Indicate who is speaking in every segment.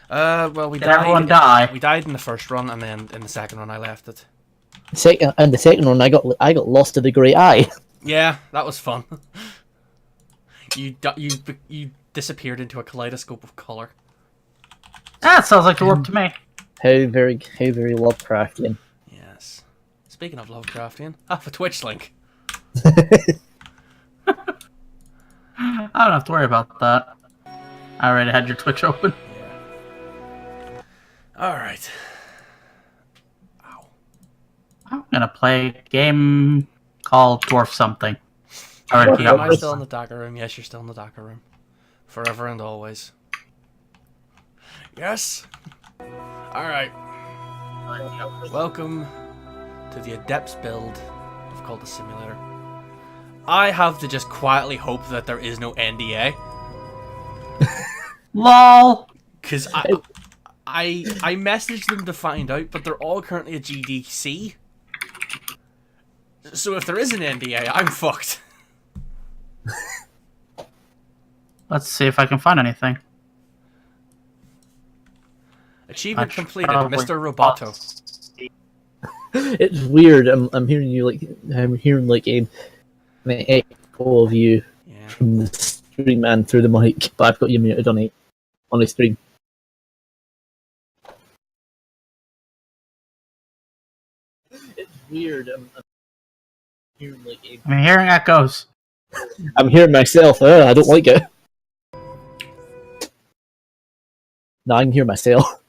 Speaker 1: Well, we
Speaker 2: Did
Speaker 1: died.
Speaker 2: everyone die?
Speaker 1: We died in the first run, and then in the second run, I left it.
Speaker 3: The second one, I got lost to the Great Eye.
Speaker 1: Yeah, that was fun. You disappeared into a kaleidoscope of color.
Speaker 2: That sounds like the work to me.
Speaker 3: How very Lovecraftian.
Speaker 1: Yes. Speaking of Lovecraftian, I have a Twitch link.
Speaker 2: I don't have to worry about that. I already had your Twitch open.
Speaker 1: Yeah. Alright. Ow.
Speaker 2: I'm gonna play a game called Dwarf Something.
Speaker 1: Am I still in the Docker room? Yes, you're still in the Docker room. Forever and always. Yes! Alright. Welcome to the Adept's build of Cultist Simulator. I have to just quietly hope that there is no NDA.
Speaker 2: LOL!
Speaker 1: Because I messaged them to find out, but they're all currently at GDC. So if there is an NDA, I'm fucked.
Speaker 2: Let's see if I can find anything.
Speaker 1: Achievement completed, Mr. Roboto.
Speaker 3: It's weird. I'm hearing you like an echo of you from the stream and through the mic, but I've got you muted on a stream. It's weird. I'm hearing
Speaker 2: I'm hearing echoes.
Speaker 3: I'm hearing myself. I don't like it. No, I can hear myself.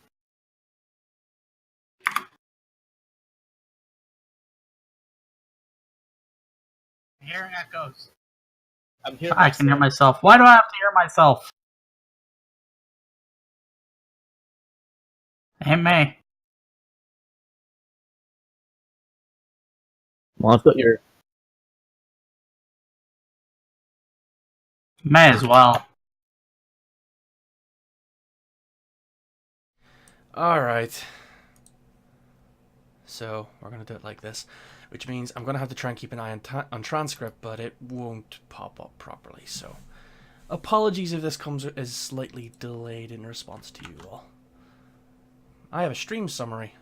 Speaker 2: I'm hearing echoes.
Speaker 3: I'm hearing
Speaker 2: I can hear myself. Why do I have to hear myself? Ain't me.
Speaker 3: Well, I've got your.
Speaker 2: May as well.
Speaker 1: Alright. So, we're going to do it like this. Which means I'm going to have to try and keep an eye on transcript, but it won't pop up properly. So, apologies if this is slightly delayed in response to you all. I have a stream summary,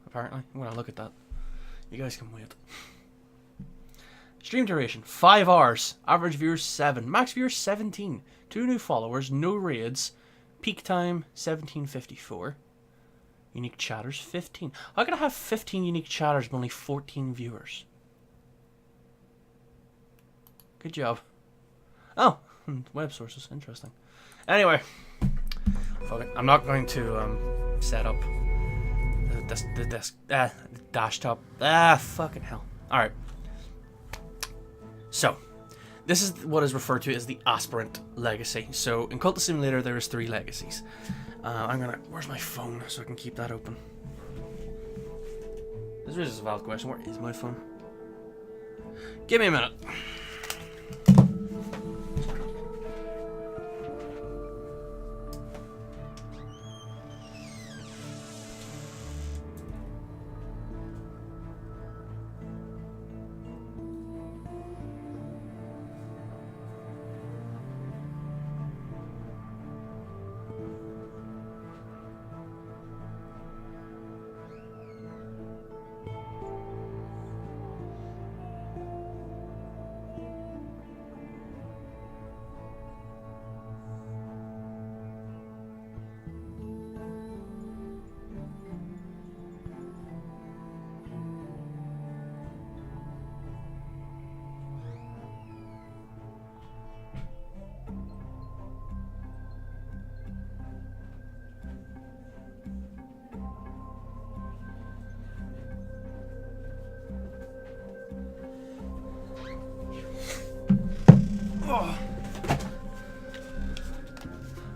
Speaker 1: apparently. I'm going to look at that. You guys can wait. Stream duration, 5 hours. Average viewers, 7. Max viewers, 17. 2 new followers, no raids. Peak time, 1754. Unique chatters, 15. How can I have 15 unique chatters but only 14 viewers? Good job. Oh, web sources, interesting. Anyway, fuck it. I'm not going to set up the desktop. Fucking hell. Alright. So, this is what is referred to as the Aspirant Legacy. So, in Cultist Simulator, there is 3 legacies. Where's my phone so I can keep that open? This is a valid question. Where is my phone? Give me a minute.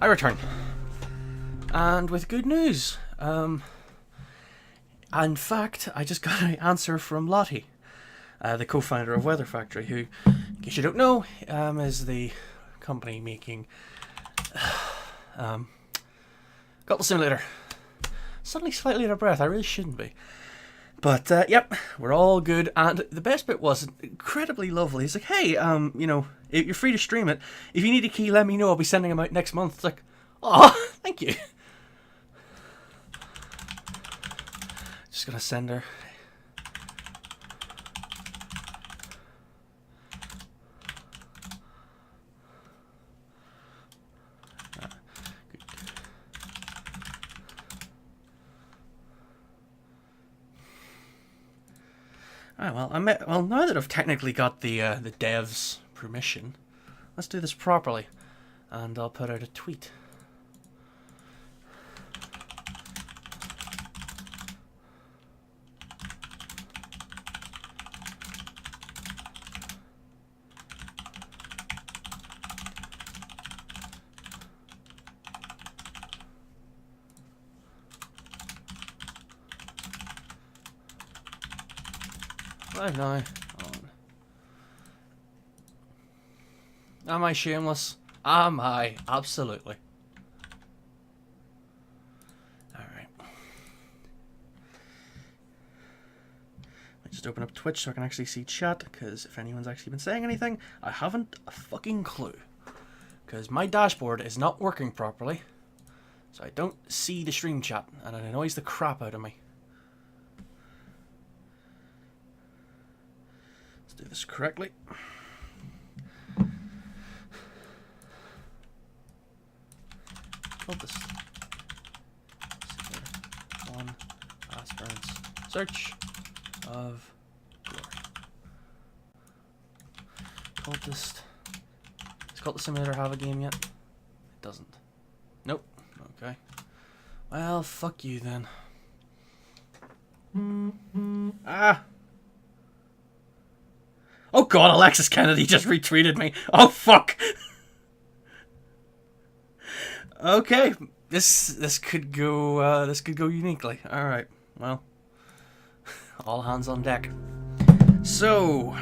Speaker 1: I return. And with good news. In fact, I just got an answer from Lottie, the co-founder of Weather Factory, who, in case you don't know, is the company making Cultist Simulator. Suddenly slightly out of breath. I really shouldn't be. But, yep, we're all good. And the best bit was incredibly lovely. He's like, hey, you know, you're free to stream it. If you need a key, let me know. I'll be sending them out next month. It's like, oh, thank you. Just gonna send her. Alright, well, now that I've technically got the devs' permission, let's do this properly, and I'll put out a tweet. Live now. On. Am I shameless? Am I? Absolutely. Alright. Just open up Twitch so I can actually see chat, because if anyone's actually been saying anything, I haven't a fucking clue. Because my dashboard is not working properly, so I don't see the stream chat, and it annoys the crap out of me. Do this correctly. Cultist Simulator 1 aspirants search of glory. Cultist. Does Cultist Simulator have a game yet? It doesn't. Nope. Okay. Well, fuck you then. Ah! Oh god, Alexis Kennedy just retweeted me. Oh fuck. Okay, this could go uniquely. All right, well, all hands on deck. So,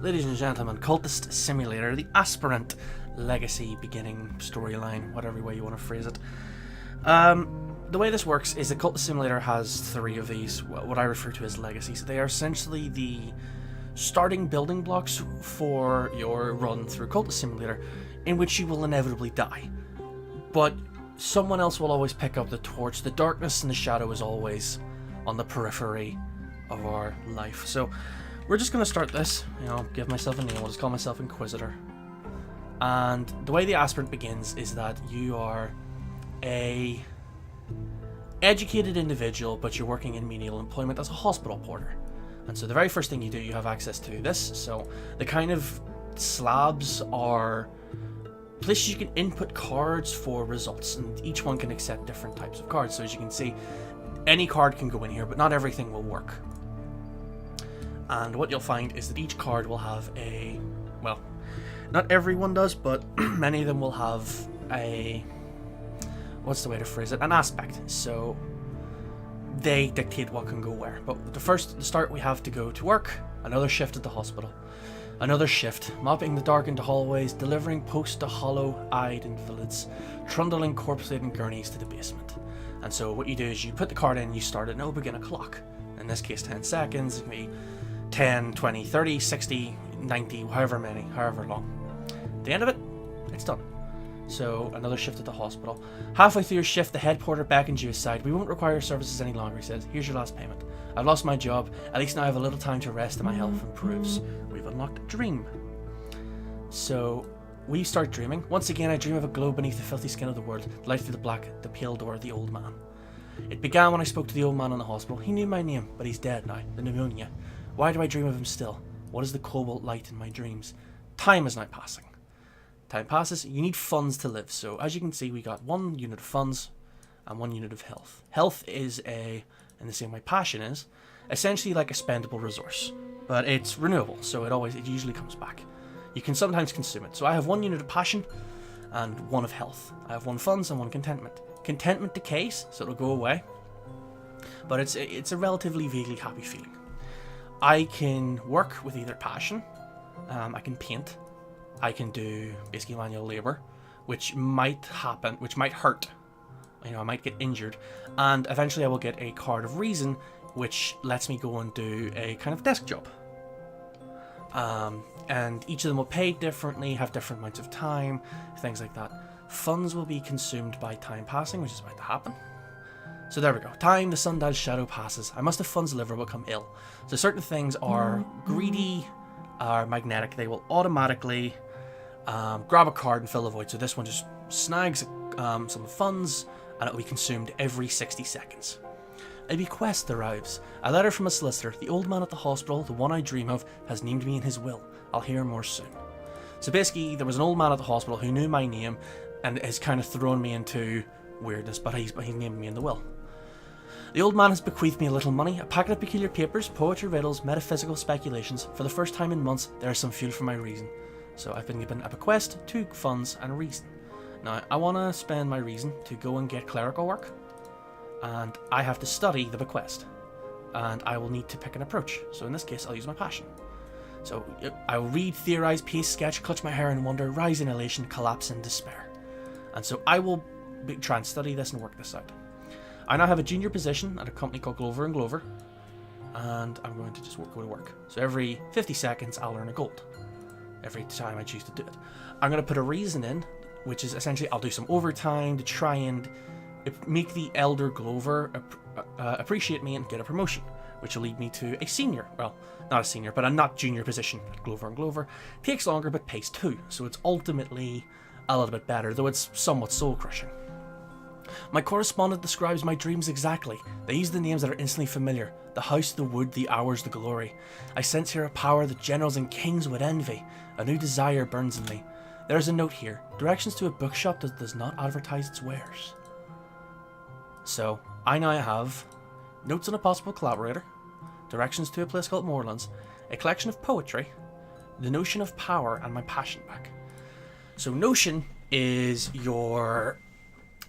Speaker 1: ladies and gentlemen, Cultist Simulator, the aspirant legacy beginning storyline, whatever way you want to phrase it. The way this works is the Cultist Simulator has 3 of these, what I refer to as legacies. They are essentially the starting building blocks for your run through Cultist Simulator, in which you will inevitably die. But someone else will always pick up the torch. The darkness and the shadow is always on the periphery of our life. So we're just going to start this, give myself a name. I'll just call myself Inquisitor. And the way the aspirant begins is that you are a educated individual, but you're working in menial employment as a hospital porter. And so the very first thing you do, you have access to this. So the kind of slabs are places you can input cards for results, and each one can accept different types of cards. So as you can see, any card can go in here, but not everything will work. And what you'll find is that each card will have a, well, not everyone does, but many of them will have a, what's the way to phrase it, an aspect. So they dictate what can go where. But the start, we have to go to work, another shift at the hospital, another shift, mopping the darkened hallways, delivering post to hollow-eyed invalids, trundling corpse-laden gurneys to the basement. And so what you do is you put the card in, you start it, and it'll begin a clock. In this case 10 seconds, it can be 10, 20, 30, 60, 90, however long. At the end of it, it's done. So, another shift at the hospital. Halfway through your shift, the head porter beckons you aside. "We won't require your services any longer," he says. "Here's your last payment. I've lost my job. At least now I have a little time to rest and my health improves. We've unlocked a dream." So, we start dreaming. Once again, I dream of a glow beneath the filthy skin of the world. The light through the black, the pale door, the old man. It began when I spoke to the old man in the hospital. He knew my name, but he's dead now. The pneumonia. Why do I dream of him still? What is the cobalt light in my dreams? Time is now passing. Time passes, you need funds to live. So as you can see, we got 1 unit of funds and 1 unit of health. Health is in the same way passion is, essentially like a spendable resource, but it's renewable, so it usually comes back. You can sometimes consume it. So I have 1 unit of passion and 1 of health. I have 1 funds and 1 contentment. Contentment decays, so it'll go away, but it's a relatively vaguely happy feeling. I can work with either passion, I can paint, I can do basically manual labor, which might hurt. I might get injured, and eventually I will get a card of reason, which lets me go and do a kind of desk job. And each of them will pay differently, have different amounts of time, things like that. Funds will be consumed by time passing, which is about to happen. So there we go. Time the sundial's shadow passes. I must have funds liver become ill. So certain things are greedy, are magnetic. They will automatically grab a card and fill the void. So this one just snags some funds, and it will be consumed every 60 seconds. A bequest arrives. A letter from a solicitor. The old man at the hospital, the one I dream of, has named me in his will. I'll hear more soon. So basically, there was an old man at the hospital who knew my name and has kind of thrown me into weirdness, but he's named me in the will. The old man has bequeathed me a little money, a packet of peculiar papers, poetry, riddles, metaphysical speculations. For the first time in months, there is some fuel for my reason. So I've been given a bequest, 2 funds, and a reason. Now, I want to spend my reason to go and get clerical work, and I have to study the bequest, and I will need to pick an approach. So in this case, I'll use my passion. So I will read, theorize, pace, sketch, clutch my hair in wonder, rise in elation, collapse in despair. And so I will try and study this and work this out. I now have a junior position at a company called Glover & Glover, and I'm going to just go to work. So every 50 seconds, I'll earn a gold. Every time I choose to do it. I'm going to put a reason in, which is essentially I'll do some overtime to try and make the elder Glover appreciate me and get a promotion, which will lead me to a senior, well, not a senior, but a not junior position at Glover & Glover. Takes longer, but pays 2, so it's ultimately a little bit better, though it's somewhat soul-crushing. My correspondent describes my dreams exactly. They use the names that are instantly familiar. The house, the wood, the hours, the glory. I sense here a power that generals and kings would envy. A new desire burns in me. There is a note here. Directions to a bookshop that does not advertise its wares. So, I now have notes on a possible collaborator, directions to a place called Moorlands, a collection of poetry, the notion of power, and my passion back. So notion is your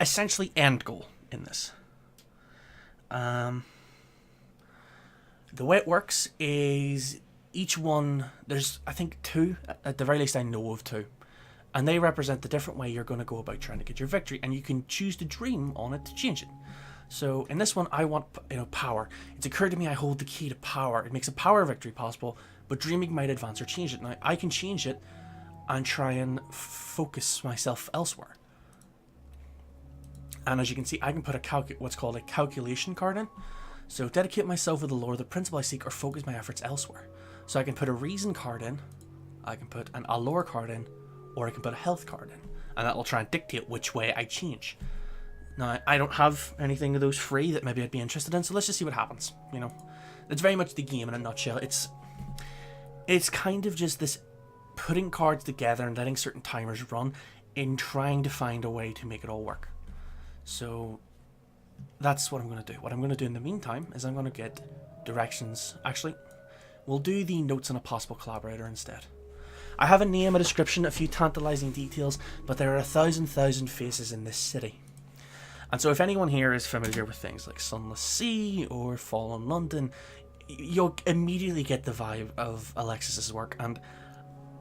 Speaker 1: essentially end goal in this. The way it works is each one, there's I think 2, at the very least I know of 2, and they represent the different way you're going to go about trying to get your victory, and you can choose to dream on it to change it. So in this one I want power. It's occurred to me I hold the key to power. It makes a power victory possible, but dreaming might advance or change it. Now I can change it and try and focus myself elsewhere. And as you can see, I can put what's called a calculation card in. So dedicate myself with the lore, the principle I seek, or focus my efforts elsewhere. So I can put a reason card in, I can put a lore card in, or I can put a health card in. And that will try and dictate which way I change. Now, I don't have anything of those free that maybe I'd be interested in, so let's just see what happens. It's very much the game in a nutshell. It's kind of just this putting cards together and letting certain timers run in trying to find a way to make it all work. So that's what I'm going to do. What I'm going to do in the meantime is I'm going to get directions. Actually, we'll do the notes on a possible collaborator instead. I have a name, a description, a few tantalizing details, but there are 1,000 faces in this city. And so if anyone here is familiar with things like Sunless Sea or Fallen London, you'll immediately get the vibe of Alexis's work, and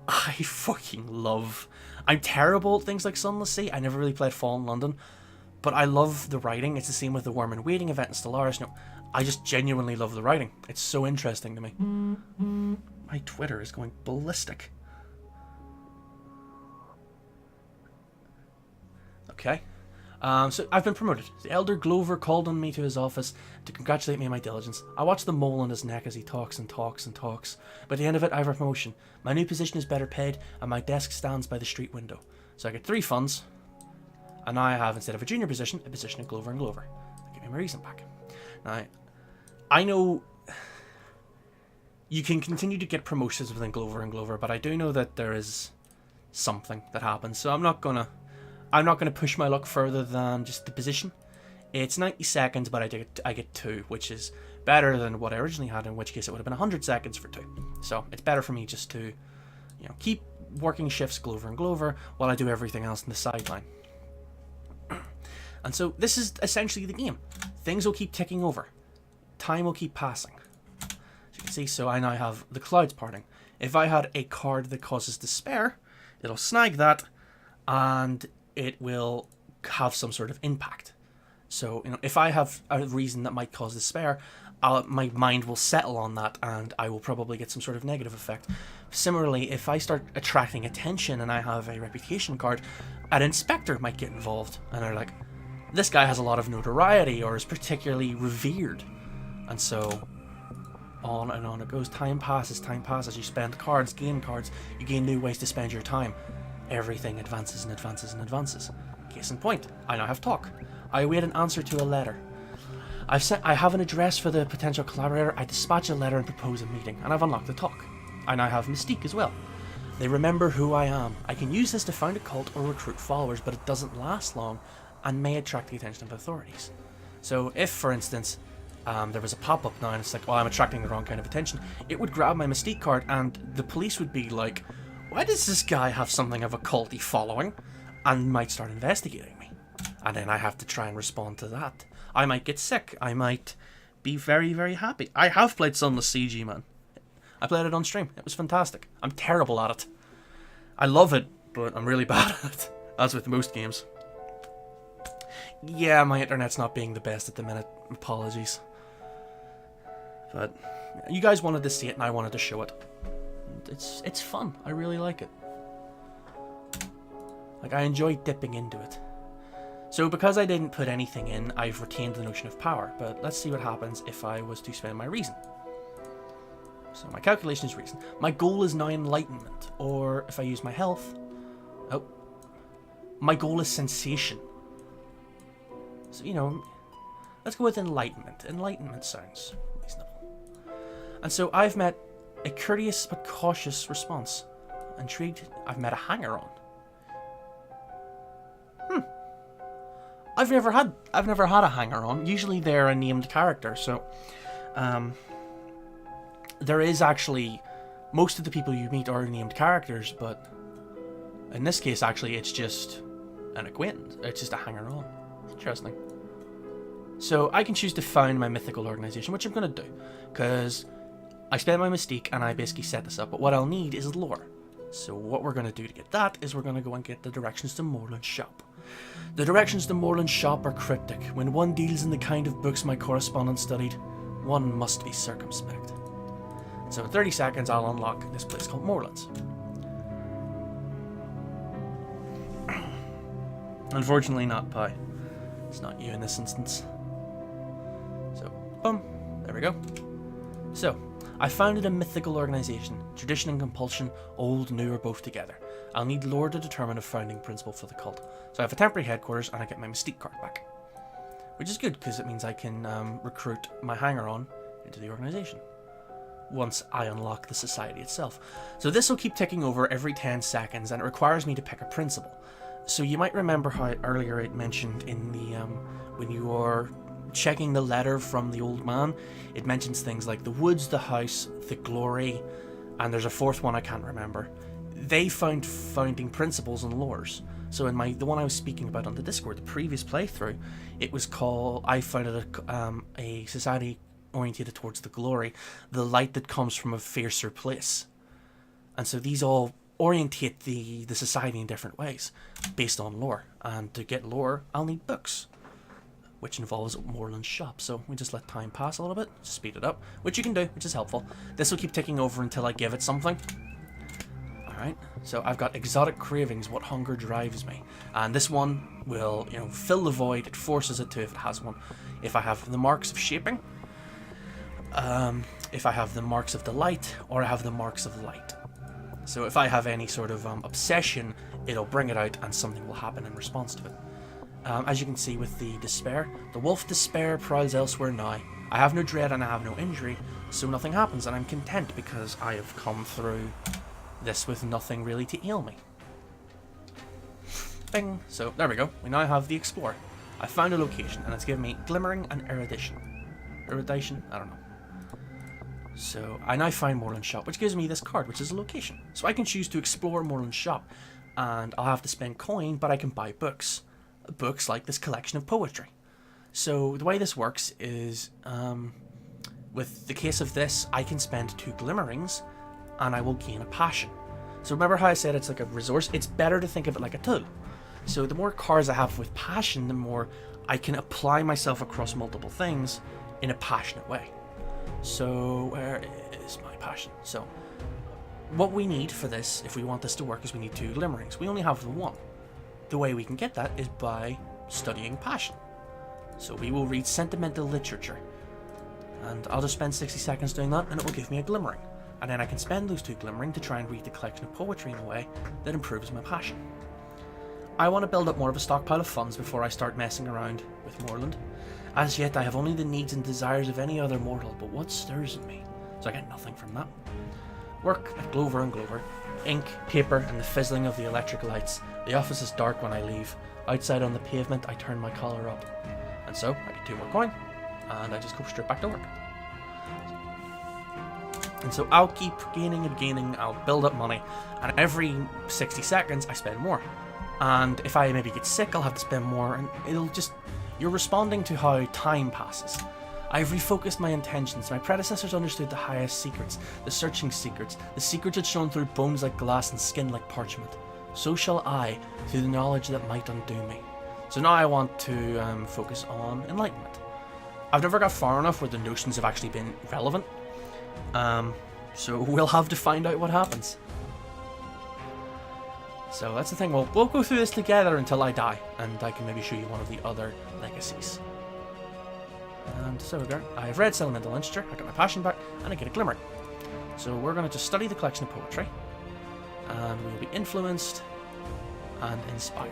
Speaker 1: I fucking love... I'm terrible at things like Sunless Sea. I never really played Fallen London, but I love the writing. It's the same with the Worm in Waiting event in Stellaris. I just genuinely love the writing. It's so interesting to me. My Twitter is going ballistic. Okay. So I've been promoted. The Elder Glover called on me to his office to congratulate me on my diligence. I watch the mole on his neck as he talks and talks and talks. By the end of it, I have a promotion. My new position is better paid, and my desk stands by the street window. So I get 3 funds, and now I have, instead of a junior position, a position at Glover & Glover. Give me my reason back. Now, I know you can continue to get promotions within Glover & Glover, but I do know that there is something that happens, so I'm not gonna push my luck further than just the position. It's 90 seconds, but I get 2, which is better than what I originally had, in which case it would have been 100 seconds for 2. So it's better for me just to, keep working shifts Glover & Glover while I do everything else in the sideline. And so this is essentially the game. Things will keep ticking over. Time will keep passing. As you can see, so I now have the clouds parting. If I had a card that causes despair, it'll snag that, and it will have some sort of impact. So, if I have a reason that might cause despair, my mind will settle on that, and I will probably get some sort of negative effect. Similarly, if I start attracting attention and I have a reputation card, an inspector might get involved, and they're like, this guy has a lot of notoriety or is particularly revered. And so on and on it goes. Time passes. You spend cards, gain cards, you gain new ways to spend your time. Everything advances and advances and advances. Case in point, I now have talk. I await an answer to a letter. I have an address for the potential collaborator. I dispatch a letter and propose a meeting, and I've unlocked the talk. I now have mystique as well. They remember who I am. I can use this to found a cult or recruit followers, but it doesn't last long and may attract the attention of authorities. So if, for instance, there was a pop-up now and it's like, well, I'm attracting the wrong kind of attention, it would grab my mystique card and the police would be like, why does this guy have something of a culty following? And might start investigating me. And then I have to try and respond to that. I might get sick. I might be very, very happy. I have played Sunless CG, man. I played it on stream. It was fantastic. I'm terrible at it. I love it, but I'm really bad at it. As with most games. Yeah, my internet's not being the best at the minute. Apologies. But you guys wanted to see it and I wanted to show it. It's fun. I really like it. Like, I enjoy dipping into it. So because I didn't put anything in, I've retained the notion of power. But let's see what happens if I was to spend my reason. So my calculation is reason. My goal is now enlightenment. Or if I use my health... Oh. My goal is sensation. So, you know, let's go with enlightenment. Enlightenment sounds reasonable. And so I've met a courteous but cautious response. Intrigued, I've met a hanger-on. I've never had a hanger-on. Usually they're a named character, so there is actually most of the people you meet are named characters, but in this case actually it's just an acquaintance. It's just a hanger-on. Interesting. So I can choose to found my mythical organization, which I'm going to do, because I spent my mystique and I basically set this up, but what I'll need is lore. So what we're going to do to get that is we're going to go and get the directions to Moreland's shop. The directions to Moreland's shop are cryptic. When one deals in the kind of books my correspondent studied, one must be circumspect. So in 30 seconds I'll unlock this place called Moreland's. Unfortunately not Pi. It's not you in this instance. So, boom. There we go. So, I founded a mythical organization. Tradition and compulsion, old, new, are both together. I'll need lore to determine a founding principle for the cult. So I have a temporary headquarters and I get my mystique card back. Which is good, because it means I can recruit my hanger-on into the organization. Once I unlock the society itself. So this will keep ticking over every 10 seconds and it requires me to pick a principle. So you might remember how earlier it mentioned in the, when you are checking the letter from the old man, it mentions things like the woods, the house, the glory, and there's a fourth one I can't remember. They found founding principles and lores. So in the one I was speaking about on the Discord, the previous playthrough, it was called, I founded a society orientated towards the glory, the light that comes from a fiercer place. And so these all orientate the society in different ways, based on lore. And to get lore, I'll need books, which involves Moreland's shop. So we just let time pass a little bit, speed it up, which you can do, which is helpful. This will keep ticking over until I give it something. Alright, so I've got exotic cravings, what hunger drives me. And this one will, you know, fill the void, it forces it to if it has one. If I have the marks of shaping, if I have the marks of delight, or I have the marks of light. So if I have any sort of obsession, it'll bring it out and something will happen in response to it. As you can see with the despair, the wolf despair prowls elsewhere now. I have no dread and I have no injury, so nothing happens and I'm content because I have come through this with nothing really to ail me. Bing! So there we go, we now have the Explorer. I found a location and it's given me glimmering and erudition. Erudition? I don't know. So I now find Moreland's shop, which gives me this card, which is a location. So I can choose to explore Moreland's shop, and I'll have to spend coin, but I can buy books. Books like this collection of poetry. So the way this works is, with the case of this, I can spend 2 glimmerings, and I will gain a passion. So remember how I said it's like a resource? It's better to think of it like a tool. So the more cards I have with passion, the more I can apply myself across multiple things in a passionate way. So where is my passion? So what we need for this, if we want this to work, is we need 2 glimmerings. We only have the 1. The way we can get that is by studying passion. So we will read sentimental literature. And I'll just spend 60 seconds doing that, and it will give me a glimmering. And then I can spend those 2 glimmering to try and read the collection of poetry in a way that improves my passion. I want to build up more of a stockpile of funds before I start messing around with Moorland. As yet, I have only the needs and desires of any other mortal, but what stirs in me? So I get nothing from that. Work at Glover and Glover. Ink, paper, and the fizzling of the electric lights. The office is dark when I leave. Outside on the pavement, I turn my collar up. And so, I get 2 more coin, and I just go straight back to work. And so I'll keep gaining and gaining, I'll build up money, and every 60 seconds I spend more. And if I maybe get sick, I'll have to spend more, and it'll just... You're responding to how time passes. I've refocused my intentions. My predecessors understood the highest secrets, the searching secrets, the secrets that shone through bones like glass and skin like parchment. So shall I, through the knowledge that might undo me. So now I want to focus on enlightenment. I've never got far enough where the notions have actually been relevant. So we'll have to find out what happens. So that's the thing, we'll go through this together until I die, and I can maybe show you one of the other legacies. And so we go. I have read Sentimental Literature, I got my passion back, and I get a glimmer. So we're going to just study the collection of poetry, and we'll be influenced and inspired.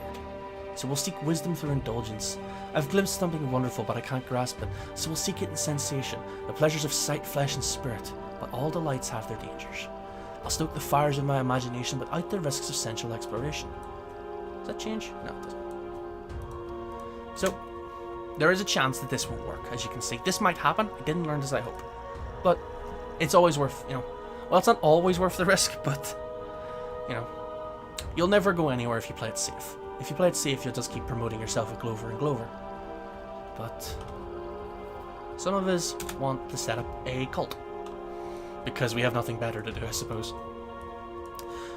Speaker 1: So we'll seek wisdom through indulgence. I've glimpsed something wonderful, but I can't grasp it, so we'll seek it in sensation, the pleasures of sight, flesh, and spirit, but all delights have their dangers. I'll stoke the fires of my imagination without the risks of sensual exploration. Does that change? No, it doesn't. So, there is a chance that this won't work, as you can see. This might happen, I didn't learn as I hoped. But, it's always worth, well, it's not always worth the risk, but, you'll never go anywhere if you play it safe. If you play it safe, you'll just keep promoting yourself with Glover and Glover. But, some of us want to set up a cult. Because we have nothing better to do, I suppose.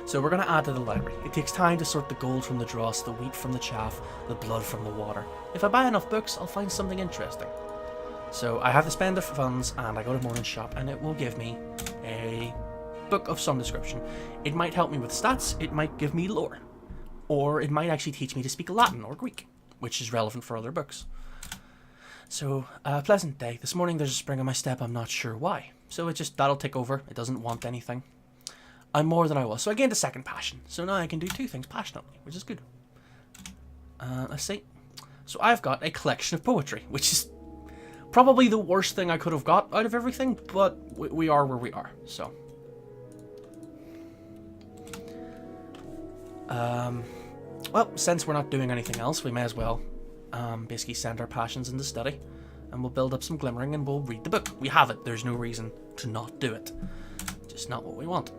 Speaker 1: So we're going to add to the library. It takes time to sort the gold from the dross, the wheat from the chaff, the blood from the water. If I buy enough books, I'll find something interesting. So I have to spend the funds, and I go to Morning Shop, and it will give me a book of some description. It might help me with stats, it might give me lore. Or it might actually teach me to speak Latin or Greek, which is relevant for other books. So, a pleasant day. This morning there's a spring in my step, I'm not sure why. So that'll take over, it doesn't want anything. I'm more than I was, so I gained a second passion. So now I can do 2 things passionately, which is good. Let's see. So I've got a collection of poetry, which is probably the worst thing I could have got out of everything, but we are where we are, so. Well, since we're not doing anything else, we may as well basically send our passions into study. And we'll build up some glimmering and we'll read the book. We have it, there's no reason to not do it. Just not what we want.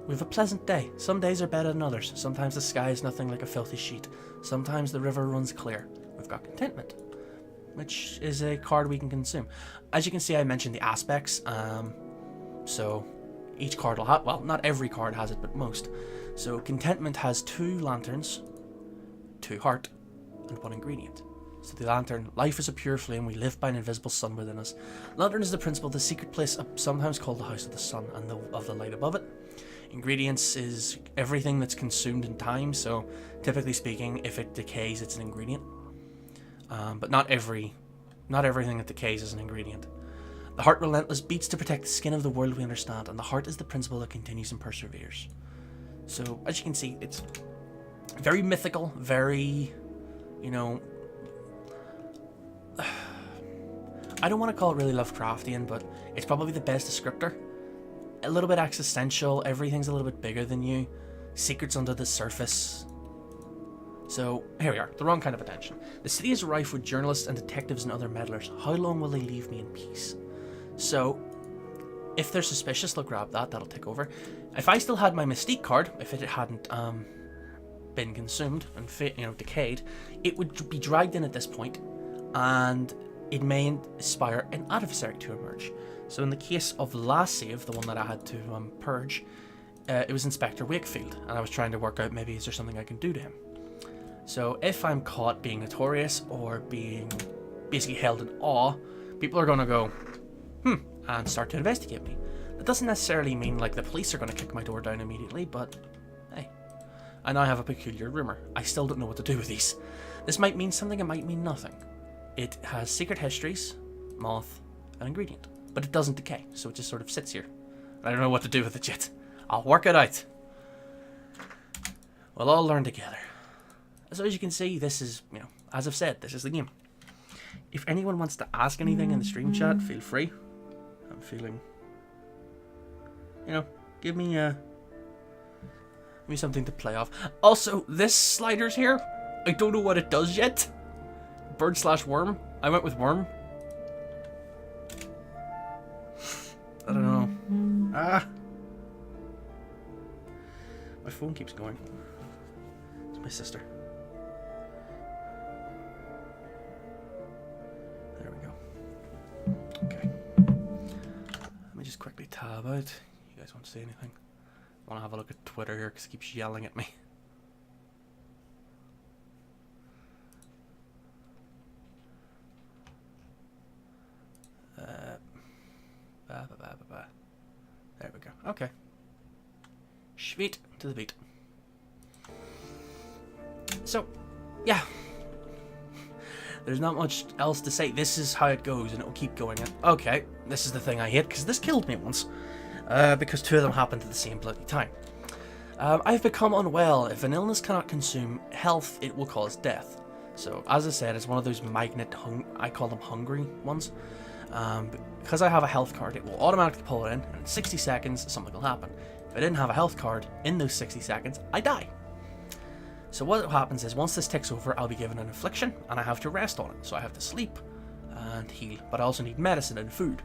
Speaker 1: We have a pleasant day. Some days are better than others. Sometimes the sky is nothing like a filthy sheet. Sometimes the river runs clear. We've got contentment, which is a card we can consume. As you can see, I mentioned the aspects. So each card will have, well, not every card has it, but most. So contentment has 2 lanterns, 2 heart, and 1 ingredient. So the lantern, life is a pure flame, we live by an invisible sun within us. Lantern is the principle, the secret place, sometimes called the house of the sun and of the light above it. Ingredients is everything that's consumed in time, so typically speaking, if it decays, it's an ingredient. But not everything that decays is an ingredient. The heart relentless beats to protect the skin of the world we understand, and the heart is the principle that continues and perseveres. So, as you can see, it's very mythical, very, I don't want to call it really Lovecraftian, but it's probably the best descriptor. A little bit existential, everything's a little bit bigger than you, secrets under the surface. So, here we are, the wrong kind of attention. The city is rife with journalists and detectives and other meddlers. How long will they leave me in peace? So, if they're suspicious, they'll grab that, that'll take over. If I still had my Mystique card, if it hadn't been consumed and decayed, it would be dragged in at this point, and it may inspire an adversary to emerge. So in the case of last save, the one that I had to purge, it was Inspector Wakefield, and I was trying to work out maybe is there something I can do to him. So if I'm caught being notorious or being basically held in awe, people are going to go, and start to investigate me. That doesn't necessarily mean like the police are going to kick my door down immediately, but hey. I now have a peculiar rumour. I still don't know what to do with these. This might mean something, it might mean nothing. it has secret histories, moth, and ingredient. But it doesn't decay, so it just sort of sits here. I don't know what to do with it yet. I'll work it out. We'll all learn together. So as you can see, this is, as I've said, this is the game. If anyone wants to ask anything in the stream chat, feel free. I'm feeling, give me something to play off. Also, this slider's here. I don't know what it does yet. Bird/worm. I went with worm. I don't know. My phone keeps going. It's my sister. There we go. Okay. Let me just quickly tab out. You guys want to say anything? I want to have a look at Twitter here because it keeps yelling at me. There we go. Okay. Sweet to the beat. So, yeah. There's not much else to say. This is how it goes, and it will keep going. And okay, this is the thing I hate, because this killed me once. Because two of them happened at the same bloody time. I've become unwell. If an illness cannot consume health, it will cause death. So, as I said, it's one of those magnet, I call them hungry ones. Because I have a health card, it will automatically pull it in, and in 60 seconds, something will happen. If I didn't have a health card, in those 60 seconds, I die. So what happens is, once this ticks over, I'll be given an affliction, and I have to rest on it. So I have to sleep and heal, but I also need medicine and food.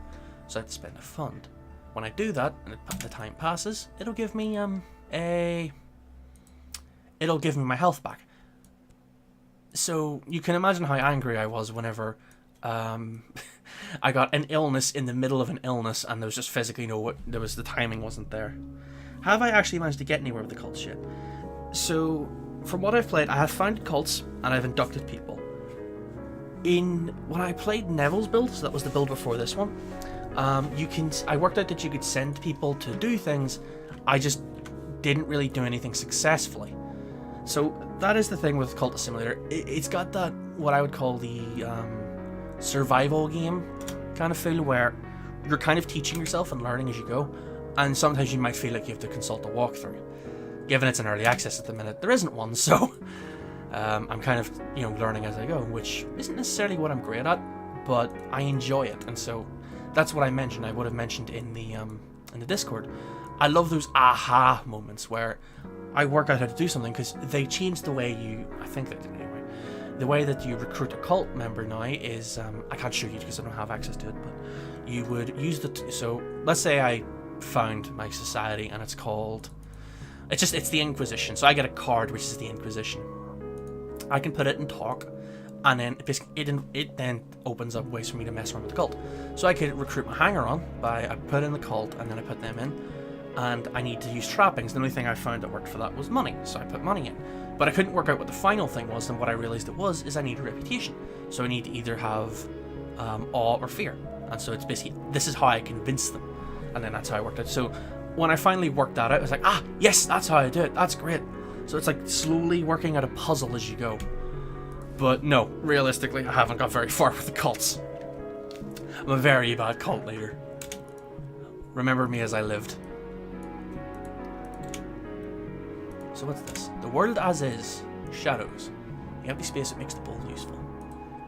Speaker 1: So I have to spend a fund. When I do that, and the time passes, it'll give me it'll give me my health back. So you can imagine how angry I was whenever I got an illness in the middle of an illness, and there was just physically the timing wasn't there. Have I actually managed to get anywhere with the cults yet? So, from what I've played, I have found cults, and I've inducted people. When I played Neville's build, so that was the build before this one, I worked out that you could send people to do things. I just didn't really do anything successfully. So, that is the thing with Cultist Simulator. It's got that, what I would call the survival game kind of feel, where you're kind of teaching yourself and learning as you go, and sometimes you might feel like you have to consult a walkthrough. Given it's an early access at the minute, there isn't one, so I'm kind of learning as I go, which isn't necessarily what I'm great at, but I enjoy it. And so that's what I mentioned. I would have mentioned in the Discord. I love those aha moments where I work out how to do something, because they change the way I think they did anyway. The way that you recruit a cult member now is, I can't show you because I don't have access to it, but you would use so let's say I found my society, and it's called, it's the Inquisition. So I get a card which is the Inquisition. I can put it in talk, and then it then opens up ways for me to mess around with the cult. So I could recruit my hanger-on by, I put in the cult, and then I put them in, and I need to use trappings. The only thing I found that worked for that was money, so I put money in. But I couldn't work out what the final thing was, and what I realized it was is I need a reputation. So I need to either have awe or fear. And so it's basically, this is how I convince them. And then that's how I worked out. So when I finally worked that out, I was like, yes, that's how I do it. That's great. So it's like slowly working out a puzzle as you go. But no, realistically, I haven't got very far with the cults. I'm a very bad cult leader. Remember me as I lived. So what's this? The world as is. Shadows. The empty space that makes the bowl useful.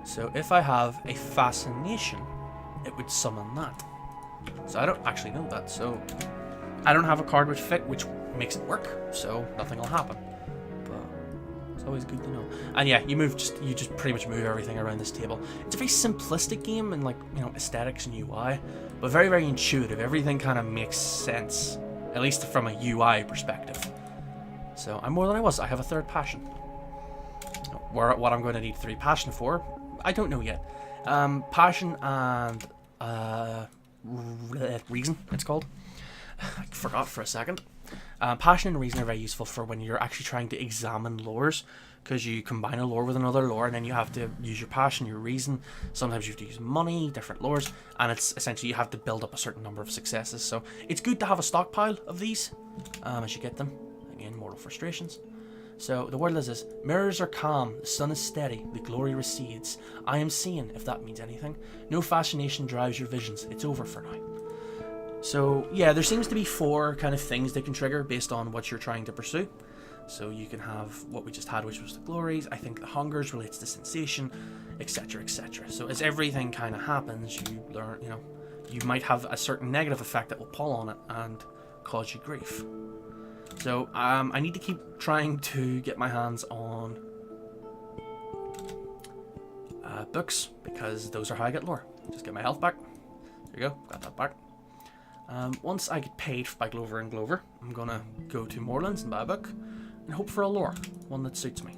Speaker 1: So if I have a fascination, it would summon that. So I don't actually know that. So I don't have a card which makes it work. So nothing will happen. But it's always good to know. And yeah, you just pretty much move everything around this table. It's a very simplistic game in aesthetics and UI, but very, very intuitive. Everything kind of makes sense, at least from a UI perspective. So I'm more than I was. I have a third passion. What I'm going to need 3 passion for, I don't know yet. Passion and reason, it's called. I forgot for a second. Passion and reason are very useful for when you're actually trying to examine lores, because you combine a lore with another lore, and then you have to use your passion, your reason. Sometimes you have to use money, different lores, and it's essentially you have to build up a certain number of successes. So it's good to have a stockpile of these as you get them. Again, mortal frustrations. So the word is this: mirrors are calm, the sun is steady, the glory recedes. I am seeing, if that means anything. No fascination drives your visions. It's over for now. So yeah, there seems to be 4 kind of things they can trigger based on what you're trying to pursue. So you can have what we just had, which was the glories. I think the hungers relates to sensation, etc, etc. So as everything kind of happens, you learn, you know, you might have a certain negative effect that will pull on it and cause you grief. So I need to keep trying to get my hands on books, because those are how I get lore. Just get my health back. There you go, got that back. Once I get paid by Glover and Glover, I'm gonna go to Moorlands and buy a book and hope for a lore, one that suits me.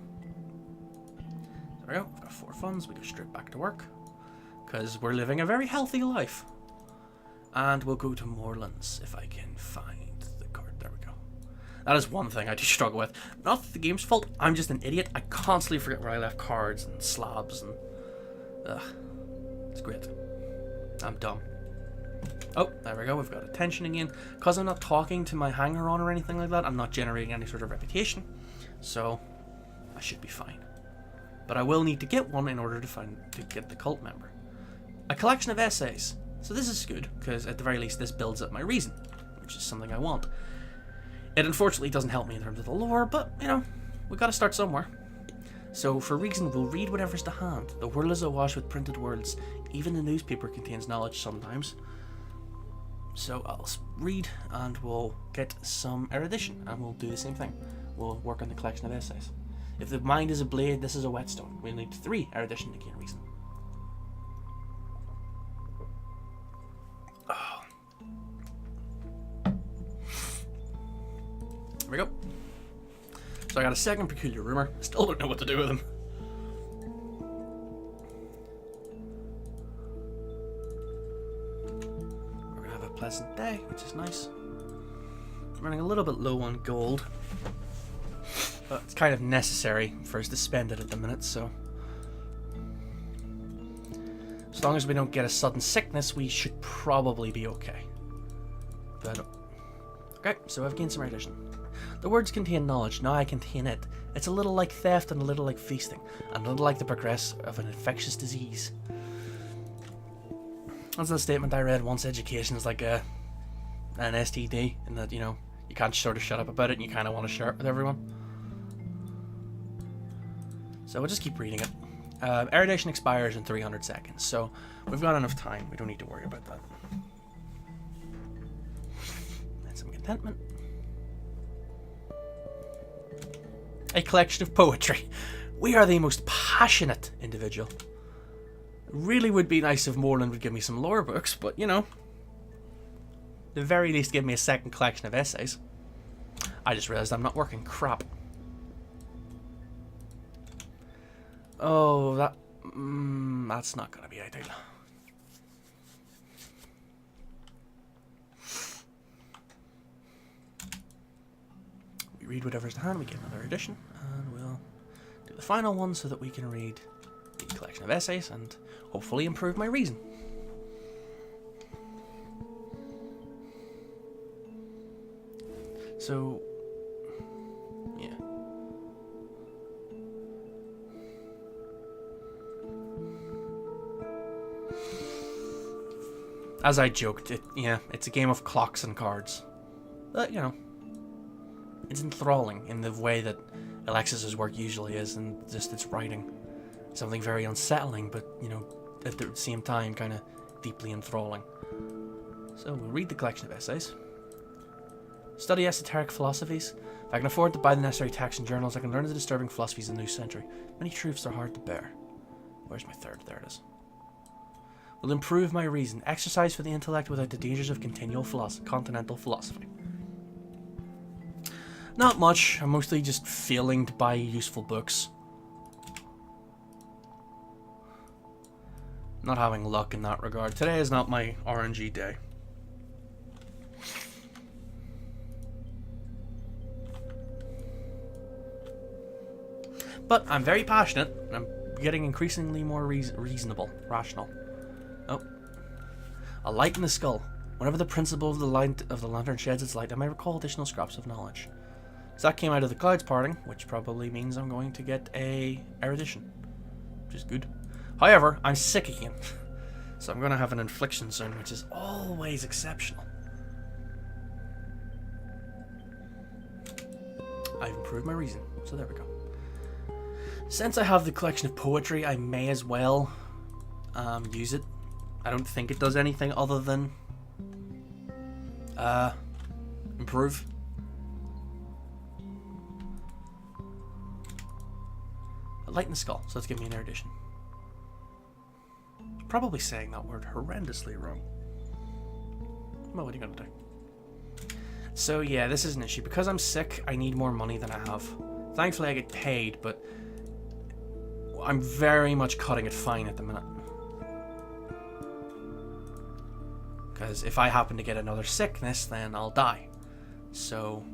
Speaker 1: There we go, I've got 4 funds, we go straight back to work, because we're living a very healthy life. And we'll go to Moorlands if I can find the card. There we go. That is one thing I do struggle with. Not the game's fault, I'm just an idiot. I constantly forget where I left cards and slabs and... Ugh. It's great. I'm dumb. Oh, there we go, we've got attention again. Because I'm not talking to my hanger-on or anything like that, I'm not generating any sort of reputation. So, I should be fine. But I will need to get one in order to get the cult member. A collection of essays. So this is good, because at the very least this builds up my reason, which is something I want. It unfortunately doesn't help me in terms of the lore, but, you know, we gotta start somewhere. So, for reason, we'll read whatever's to hand. The world is awash with printed words. Even the newspaper contains knowledge sometimes. So I'll read and we'll get some erudition and we'll do the same thing. We'll work on the collection of essays. If the mind is a blade, this is a whetstone. We'll need 3 erudition to gain reason. Oh. There we go. So I got a second peculiar rumor. Still don't know what to do with him. Pleasant day, which is nice. I'm running a little bit low on gold, but it's kind of necessary for us to spend it at the minute, so as long as we don't get a sudden sickness, we should probably be okay. But okay, so I've gained some erudition. The words contain knowledge, now I contain it. It's a little like theft and a little like feasting, and a little like the progress of an infectious disease. That's the statement I read once. Education is like an STD, in that, you know, you can't sort of shut up about it and you kind of want to share it with everyone. So we'll just keep reading it. Erudition expires in 300 seconds, so we've got enough time. We don't need to worry about that. And some contentment. A collection of poetry. We are the most passionate individual. Really would be nice if Moorland would give me some lore books, but, you know, at the very least give me a second collection of essays. I just realized I'm not working. Crap. Oh, that's not gonna be ideal. We read whatever's to hand, we get another edition, and we'll do the final one so that we can read the collection of essays and hopefully improve my reason. So, yeah. As I joked, it's a game of clocks and cards. But, you know, it's enthralling in the way that Alexis's work usually is, and just its writing. Something very unsettling, but, you know, at the same time, kind of deeply enthralling. So we'll read the collection of essays. Study esoteric philosophies. If I can afford to buy the necessary texts and journals, I can learn the disturbing philosophies of the new century. Many truths are hard to bear. Where's my third? There it is. Will improve my reason. Exercise for the intellect without the dangers of continental philosophy. Not much. I'm mostly just failing to buy useful books. Not having luck in that regard. Today is not my RNG day. But I'm very passionate, and I'm getting increasingly more reasonable, rational. Oh. A light in the skull. Whenever the principle of the lantern sheds its light, I may recall additional scraps of knowledge. So that came out of the clouds parting, which probably means I'm going to get a erudition, which is good. However, I'm sick again, so I'm going to have an infliction soon, which is always exceptional. I've improved my reason, so there we go. Since I have the collection of poetry, I may as well use it. I don't think it does anything other than improve. Lighten the skull, so let's give me an erudition. Probably saying that word horrendously wrong. Well, what are you gonna do? So yeah, this is an issue. Because I'm sick, I need more money than I have. Thankfully I get paid, but I'm very much cutting it fine at the minute. Because if I happen to get another sickness, then I'll die. So,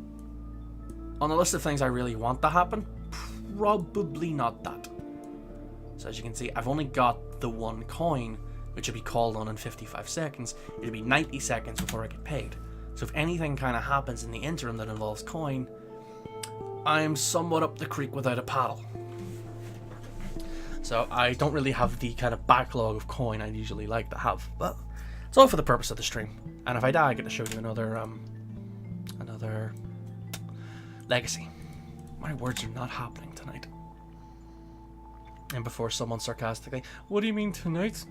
Speaker 1: on the list of things I really want to happen, probably not that. So as you can see, I've only got the one coin, which will be called on in 55 seconds. It'll be 90 seconds before I get paid. So if anything kind of happens in the interim that involves coin, I'm somewhat up the creek without a paddle. So I don't really have the kind of backlog of coin I usually like to have, but it's all for the purpose of the stream. And if I die, I get to show you another legacy. My words are not happening tonight. And before someone sarcastically, what do you mean tonight?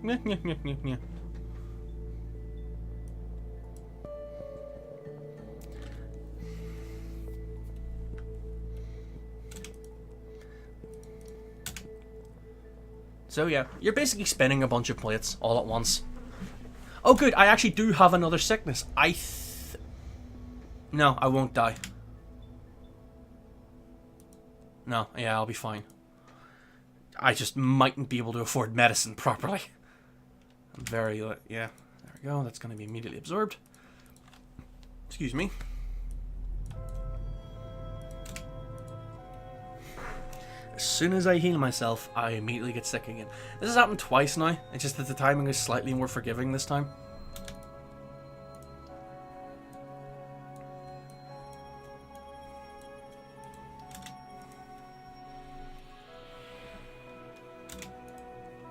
Speaker 1: So yeah, you're basically spinning a bunch of plates all at once. Oh good, I actually do have another sickness. No, I won't die. No, yeah, I'll be fine. I just mightn't be able to afford medicine properly. I'm very, yeah, there we go. That's going to be immediately absorbed. Excuse me. As soon as I heal myself, I immediately get sick again. This has happened twice now. It's just that the timing is slightly more forgiving this time.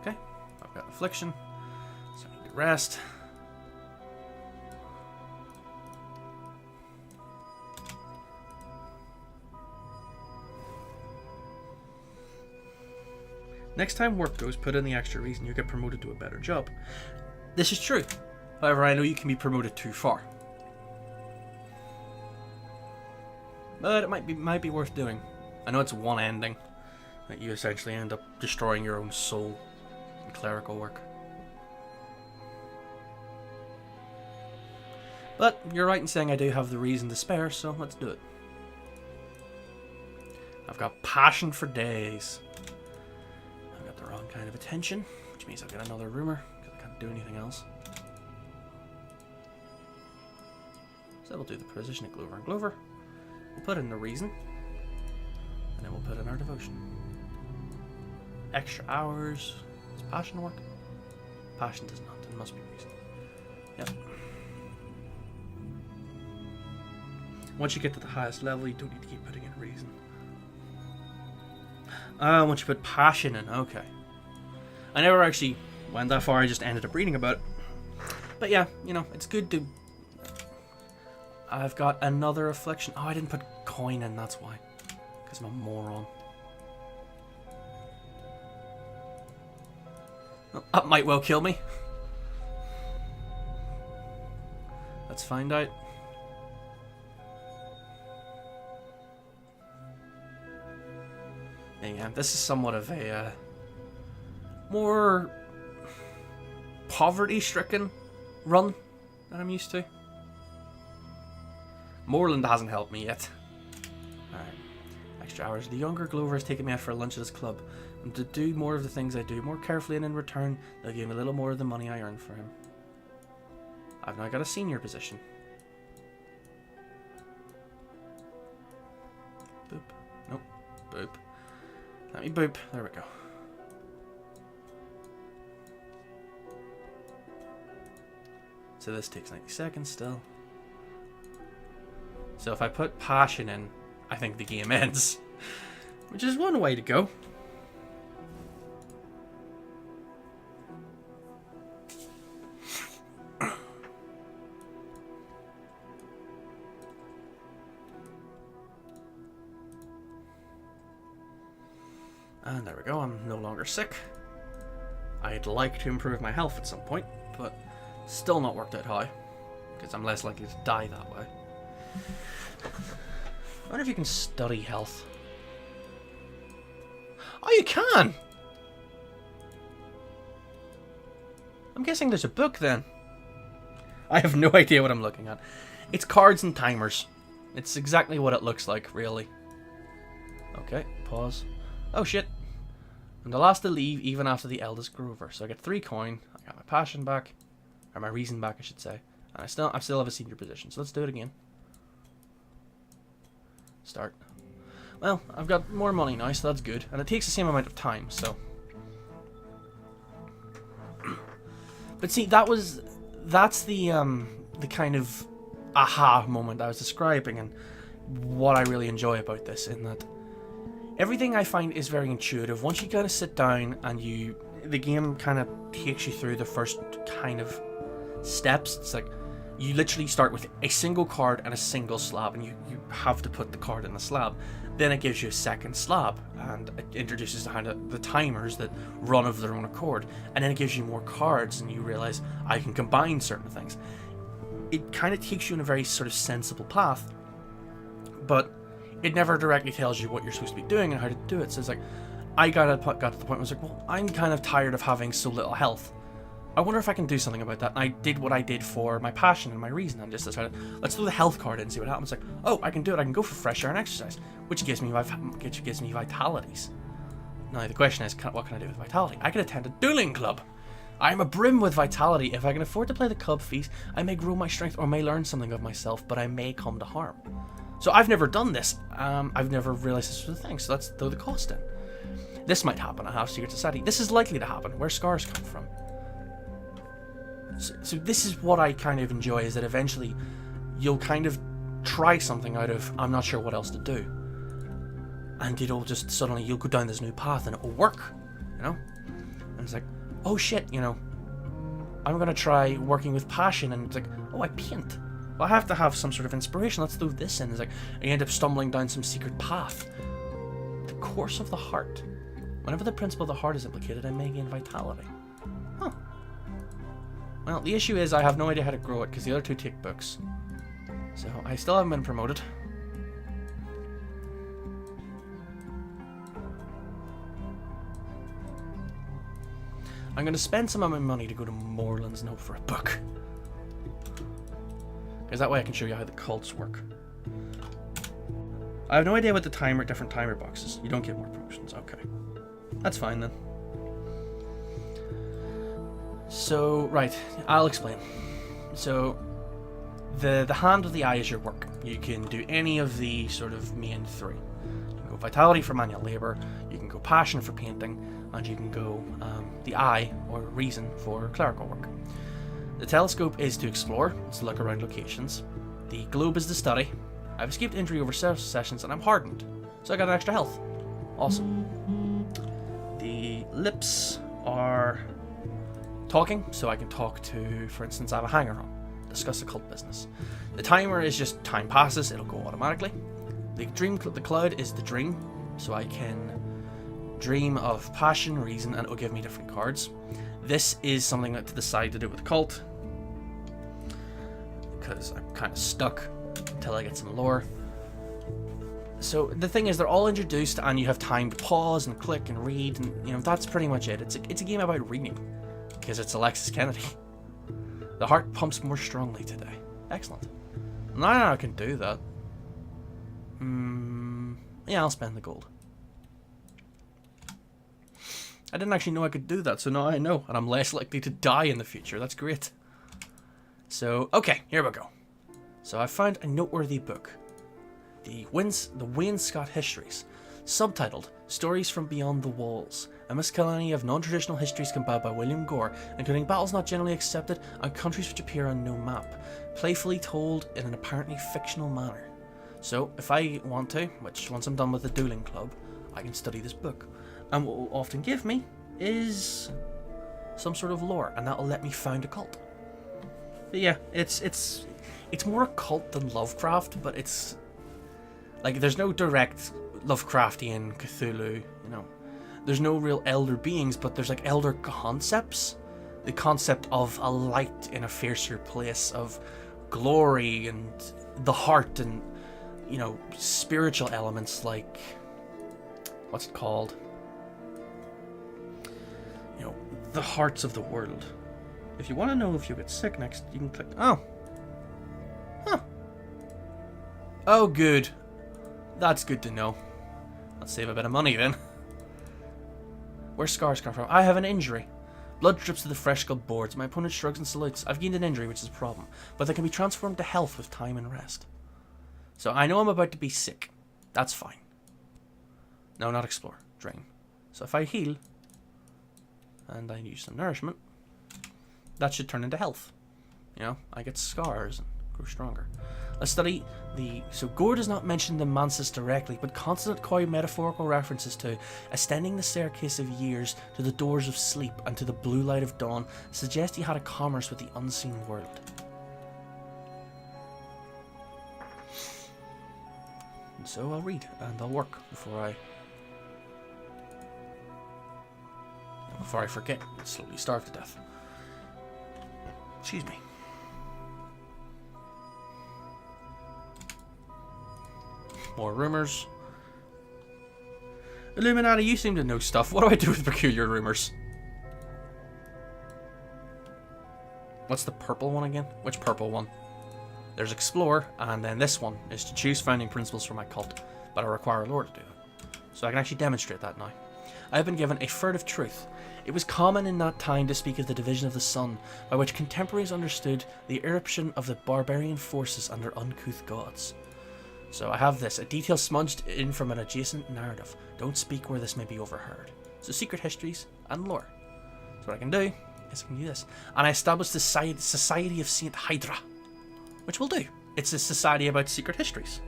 Speaker 1: Okay, I've got affliction, so I need to rest. Next time work goes, put in the extra reason you get promoted to a better job. This is true. However, I know you can be promoted too far. But it might be worth doing. I know it's one ending, that you essentially end up destroying your own soul in clerical work. But you're right in saying I do have the reason to spare, so let's do it. I've got passion for days. I've got the wrong kind of attention, which means I'll get another rumor, because I can't do anything else. So we'll do the position at Glover and Glover. We'll put in the reason, and then we'll put in our devotion. Extra hours. Does passion work? Passion does not. It must be reason. Yep. Once you get to the highest level, you don't need to keep putting in reason. Once you put passion in, okay. I never actually went that far, I just ended up reading about it. But yeah, you know, it's good to... I've got another affliction. Oh, I didn't put coin in, that's why. Because I'm a moron. Oh, that might well kill me. Let's find out. Yeah, this is somewhat of a more poverty-stricken run that I'm used to. Moreland hasn't helped me yet. Alright. Extra hours. The younger Glover has taken me out for lunch at his club. And to do more of the things I do more carefully, and in return, they'll give me a little more of the money I earn for him. I've now got a senior position. Boop. Nope. Boop. Let me boop. There we go. So this takes 90 seconds still. So if I put passion in, I think the game ends. Which is one way to go. And there we go, I'm no longer sick. I'd like to improve my health at some point, but still not worked out how, because I'm less likely to die that way. I wonder if you can study health. Oh, you can! I'm guessing there's a book then. I have no idea what I'm looking at. It's cards and timers. It's exactly what it looks like, really. Okay, pause. Oh shit. I'm the last to leave even after the eldest grew over. So I get 3 coin, I got my passion back, or my reason back I should say. And I still have a senior position, so let's do it again. Start. Well, I've got more money now, so that's good. And it takes the same amount of time, so. But see, that's the kind of aha moment I was describing, and what I really enjoy about this, in that everything I find is very intuitive. Once you kind of sit down and the game kind of takes you through the first kind of steps. It's like you literally start with a single card and a single slab, and you have to put the card in the slab. Then it gives you a second slab, and it introduces the timers that run of their own accord. And then it gives you more cards, and you realize I can combine certain things. It kind of takes you in a very sort of sensible path, but it never directly tells you what you're supposed to be doing and how to do it. So it's like, I got to the point where I was like, well, I'm kind of tired of having so little health. I wonder if I can do something about that. And I did what I did for my passion and my reason. And just decided, let's throw the health card in and see what happens. Like, oh, I can do it. I can go for fresh air and exercise, which gives me vitalities. Now the question is, what can I do with vitality? I can attend a dueling club. I am abrim with vitality. If I can afford to play the club fees, I may grow my strength or may learn something of myself, but I may come to harm. So I've never done this. I've never realized this was a thing. So let's throw the cost in. This might happen at Half Secret Society. This is likely to happen. Where scars come from. So this is what I kind of enjoy, is that eventually you'll kind of try something out of, I'm not sure what else to do. And it'll just suddenly, you'll go down this new path and it'll work, you know? And it's like, oh shit, you know, I'm going to try working with passion. And it's like, oh, I paint. Well, I have to have some sort of inspiration. Let's throw this in. It's like, you end up stumbling down some secret path. The course of the heart. Whenever the principle of the heart is implicated, I may gain vitality. Huh. Well, the issue is I have no idea how to grow it, because the other two take books. So, I still haven't been promoted. I'm going to spend some of my money to go to Moorlands and hope for a book. Because that way I can show you how the cults work. I have no idea what the different timer boxes. You don't get more promotions. Okay. That's fine then. So, right, I'll explain. So, the hand of the eye is your work. You can do any of the sort of main 3. You can go vitality for manual labour, you can go passion for painting, and you can go the eye, or reason, for clerical work. The telescope is to explore, it's to look around locations. The globe is to study. I've escaped injury over several sessions and I'm hardened, so I got an extra health. Awesome. The lips are talking, so I can talk to, for instance, I have a hanger on, discuss occult business. The timer is just time passes, it'll go automatically. The cloud is the dream, so I can dream of passion, reason, and it will give me different cards. This is something that to decide to do with the cult, because I'm kind of stuck until I get some lore. So the thing is, they're all introduced, and you have time to pause and click and read, and you know that's pretty much it. It's a game about reading, because it's Alexis Kennedy. The heart pumps more strongly today. Excellent. Now I can do that. Yeah, I'll spend the gold. I didn't actually know I could do that, so now I know, and I'm less likely to die in the future. That's great. So, okay, here we go. So I found a noteworthy book. The Wainscott Histories, subtitled Stories from Beyond the Walls, a miscellany of non-traditional histories compiled by William Gore, including battles not generally accepted and countries which appear on no map, playfully told in an apparently fictional manner. So if I want to, which once I'm done with the dueling club, I can study this book. And what will often give me is some sort of lore, and that'll let me found a cult. But yeah, it's more a cult than Lovecraft, but it's like there's no direct Lovecraftian Cthulhu, you know. There's no real elder beings, but there's like elder concepts. The concept of a light in a fiercer place, of glory and the heart, and you know, spiritual elements like what's it called? You know, the hearts of the world. If you want to know if you get sick next, you can click. Oh. Huh. Oh, good. That's good to know. Let's save a bit of money then. Where's scars come from? I have an injury. Blood drips to the fresh skull boards. My opponent shrugs and salutes. I've gained an injury, which is a problem, but they can be transformed to health with time and rest. So I know I'm about to be sick. That's fine. No, not explore. Drain. So if I heal, and I use some nourishment, that should turn into health. You know, I get scars and grow stronger. Let's study the... So Gore does not mention the Mansis directly, but constant coy metaphorical references to ascending the staircase of years to the doors of sleep and to the blue light of dawn suggest he had a commerce with the unseen world. And so I'll read and I'll work before I forget and slowly starve to death. Excuse me. More rumors. Illuminati, you seem to know stuff. What do I do with peculiar rumors? What's the purple one again? Which purple one? There's Explore, and then this one is to choose founding principles for my cult, but I require a lore to do it. So I can actually demonstrate that now. I have been given a furtive truth. It was common in that time to speak of the division of the sun, by which contemporaries understood the eruption of the barbarian forces under uncouth gods. So I have this, a detail smudged in from an adjacent narrative. Don't speak where this may be overheard. So secret histories and lore. So what I can do is I can do this. And I established the Society of Saint Hydra, which will do. It's a society about secret histories.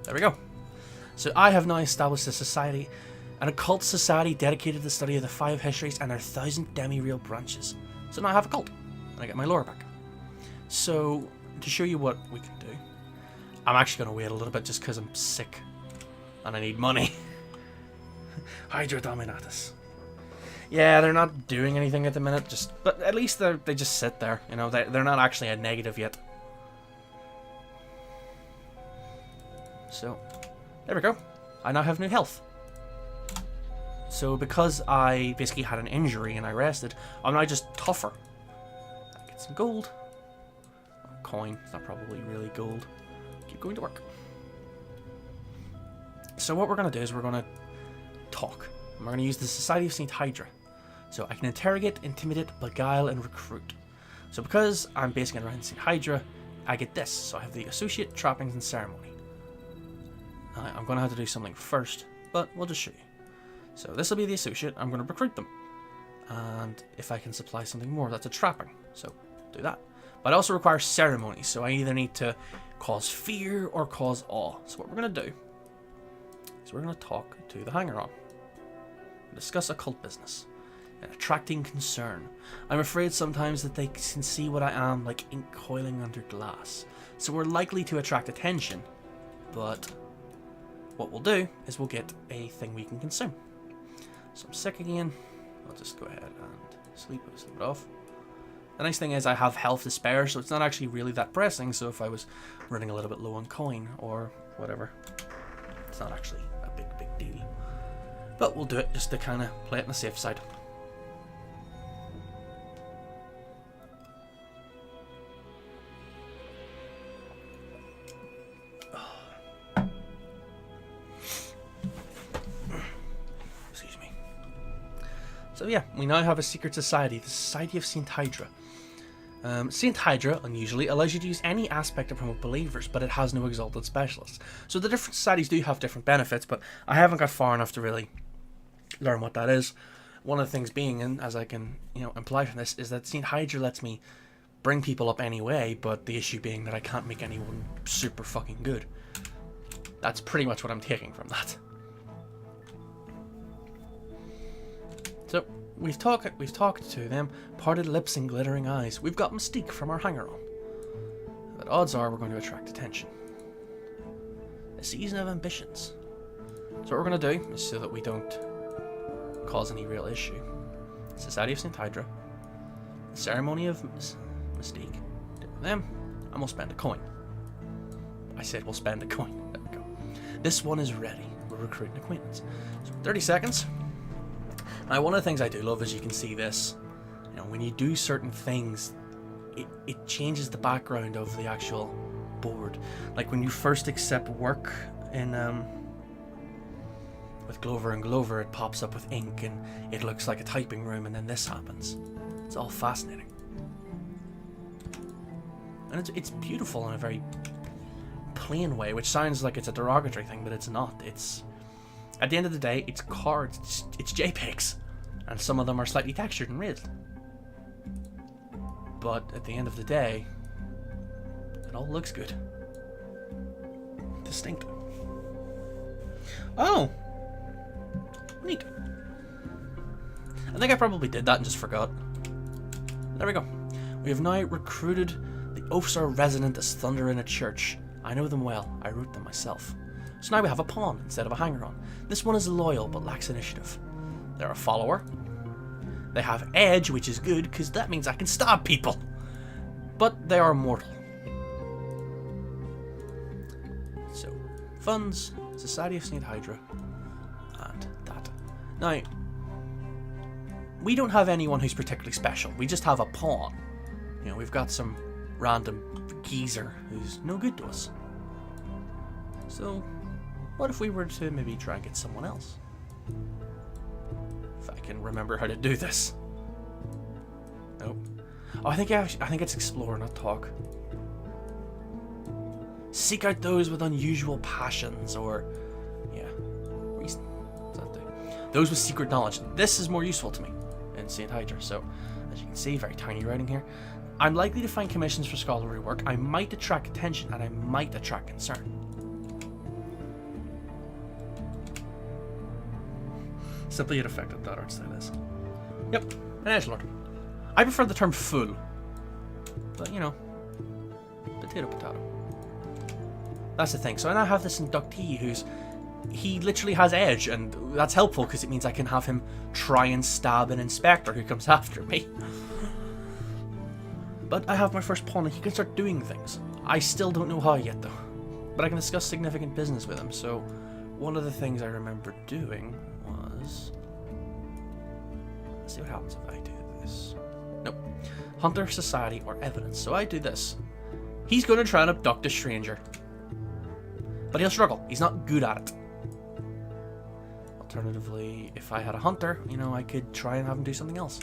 Speaker 1: There we go. So I have now established a society, an occult society dedicated to the study of the 5 histories and their 1,000 demi-real branches. So now I have a cult, and I get my lore back. So, to show you what we can do, I'm actually going to wait a little bit just because I'm sick and I need money. Hydra Dominatus. Yeah, they're not doing anything at the minute, but at least they just sit there. You know, they're not actually a negative yet. So, there we go. I now have new health. So, because I basically had an injury and I rested, I'm now just tougher. I get some gold. Coin. It's not probably really gold. Keep going to work. So what we're going to do is we're going to talk. And we're going to use the Society of Saint Hydra. So I can interrogate, intimidate, beguile, and recruit. So because I'm basing it around Saint Hydra, I get this. So I have the Associate, Trappings, and Ceremony. I'm going to have to do something first, but we'll just show you. So this will be the Associate. I'm going to recruit them. And if I can supply something more, that's a Trapping. So do that. But I also require ceremony, so I either need to cause fear or cause awe. So what we're going to do is we're going to talk to the hanger-on. Discuss occult business. An attracting concern. I'm afraid sometimes that they can see what I am like ink coiling under glass. So we're likely to attract attention. But what we'll do is we'll get a thing we can consume. So I'm sick again. I'll just go ahead and sleep it off. The nice thing is I have health to spare, so it's not actually really that pressing. So if I was running a little bit low on coin or whatever, it's not actually a big deal. But we'll do it just to kind of play it on the safe side. Excuse me. So yeah, we now have a secret society, the Society of Saint Hydra. Saint Hydra, unusually, allows you to use any aspect to promote believers, but it has no exalted specialists. So the different societies do have different benefits, but I haven't got far enough to really learn what that is. One of the things being, and as I can imply from this, is that Saint Hydra lets me bring people up anyway, but the issue being that I can't make anyone super fucking good. That's pretty much what I'm taking from that. So, we've talked to them, parted lips and glittering eyes. We've got Mystique from our hanger-on. But odds are we're going to attract attention. A season of ambitions. So what we're going to do is, so that we don't cause any real issue, Society of St. Hydra, the Ceremony of Mystique, do them, and we'll spend a coin. I said we'll spend a coin. There we go. This one is ready. We're recruiting acquaintance. So 30 seconds. Now, one of the things I do love is you can see this. You know, when you do certain things, it changes the background of the actual board. Like when you first accept work in with Glover and Glover, it pops up with ink and it looks like a typing room, and then this happens. It's all fascinating. And it's beautiful in a very plain way, which sounds like it's a derogatory thing, but it's not. It's, at the end of the day, it's cards, it's JPEGs, and some of them are slightly textured and raised. But at the end of the day, it all looks good. Distinct. Oh! Neat. I think I probably did that and just forgot. There we go. We have now recruited the oafs are resident as thunder in a church. I know them well. I root them myself. So now we have a pawn instead of a hanger-on. This one is loyal but lacks initiative. They're a follower. They have edge, which is good because that means I can stab people. But they are mortal. So, funds, Society of St. Hydra, and that. Now, we don't have anyone who's particularly special. We just have a pawn. You know, we've got some random geezer who's no good to us. So, what if we were to maybe try and get someone else? If I can remember how to do this. Nope. Oh, I think it's explore, not talk. Seek out those with unusual passions, or reason. What's that do? Those with secret knowledge. This is more useful to me in St. Hydra. So, as you can see, very tiny writing here. I'm likely to find commissions for scholarly work. I might attract attention, and I might attract concern. Simply an effect of that art style is. Yep, an edgelord. I prefer the term full. But, you know, potato. That's the thing. So I now have this inductee he literally has edge, and that's helpful because it means I can have him try and stab an inspector who comes after me. But I have my first pawn and he can start doing things. I still don't know how yet though. But I can discuss significant business with him. So one of the things I remember doing was... Let's see what happens if I do this. Nope. Hunter, Society, or Evidence. So I do this. He's going to try and abduct a stranger. But he'll struggle. He's not good at it. Alternatively, if I had a hunter, you know, I could try and have him do something else.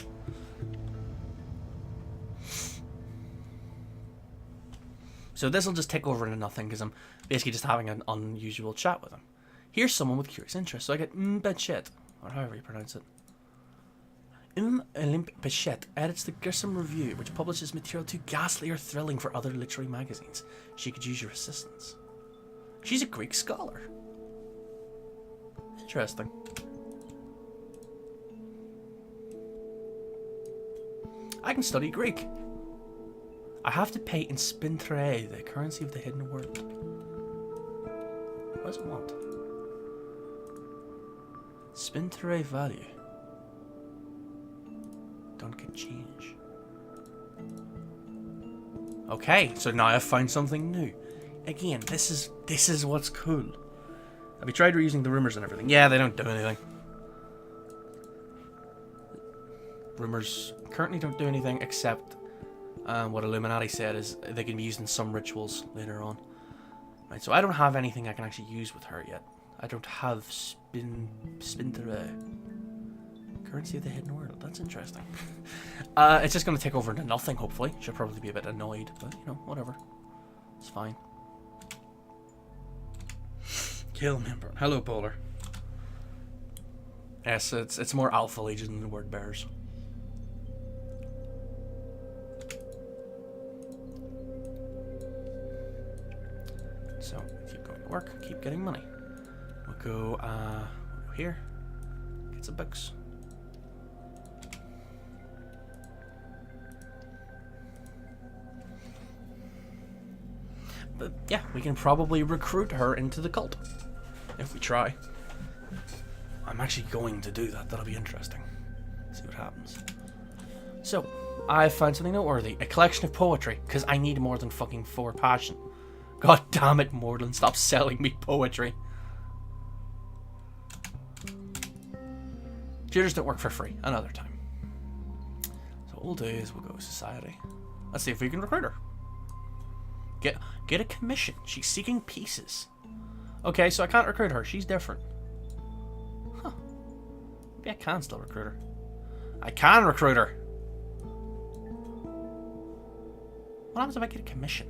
Speaker 1: So this will just take over into nothing because I'm basically just having an unusual chat with him. Here's someone with curious interest. So I get Bechet, or however you pronounce it. Bechet edits the Grissom Review, which publishes material too ghastly or thrilling for other literary magazines. She could use your assistance. She's a Greek scholar. Interesting. I can study Greek. I have to pay in spintre, the currency of the hidden world. What does it want? Spintre value. Don't get change. Okay, so now I've found something new. Again, this is what's cool. Have you tried reusing the rumors and everything? Yeah, they don't do anything. Rumors currently don't do anything except what Illuminati said is they can be used in some rituals later on. Right, so I don't have anything I can actually use with her yet. I don't have spintere. Currency of the hidden world. That's interesting. It's just going to take over into nothing, hopefully. She'll probably be a bit annoyed, but, you know, whatever. It's fine. Kill member. Hello, Polar. Yes, it's more alpha legion than the word bears. getting money. We'll go here. Get some books. But yeah, we can probably recruit her into the cult if we try. I'm actually going to do that. That'll be interesting. See what happens. So, I found something noteworthy. A collection of poetry, because I need more than fucking 4 passion. God damn it, Mordlin, stop selling me poetry. Tutors don't work for free. Another time. So what we'll do is we'll go to society. Let's see if we can recruit her. Get a commission. She's seeking pieces. Okay, so I can't recruit her. She's different. Huh. Maybe I can still recruit her. I can recruit her. What happens if I get a commission?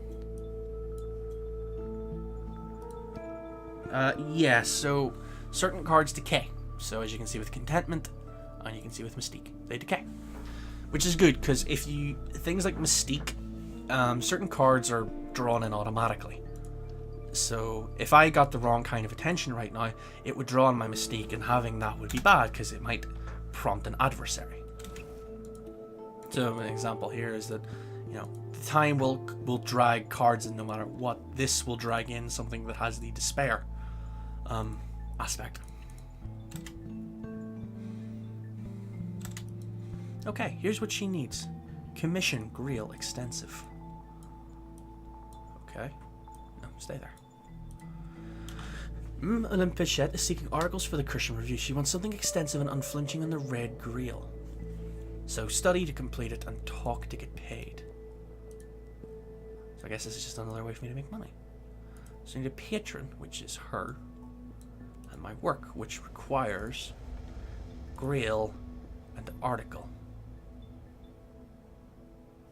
Speaker 1: Yeah, so certain cards decay. So as you can see with Contentment, and you can see with Mystique, they decay. Which is good, because if you... Things like Mystique, certain cards are drawn in automatically. So if I got the wrong kind of attention right now, it would draw on my Mystique, and having that would be bad, because it might prompt an adversary. So an example here is that, you know, the time will drag cards in no matter what. This will drag in something that has the despair aspect. Okay, here's what she needs. Commission Griel Extensive. Okay. No, stay there. Olympichette is seeking articles for the Christian Review. She wants something extensive and unflinching on the red Griel. So study to complete it and talk to get paid. So I guess this is just another way for me to make money. So I need a patron, which is her. And my work, which requires Griel and article.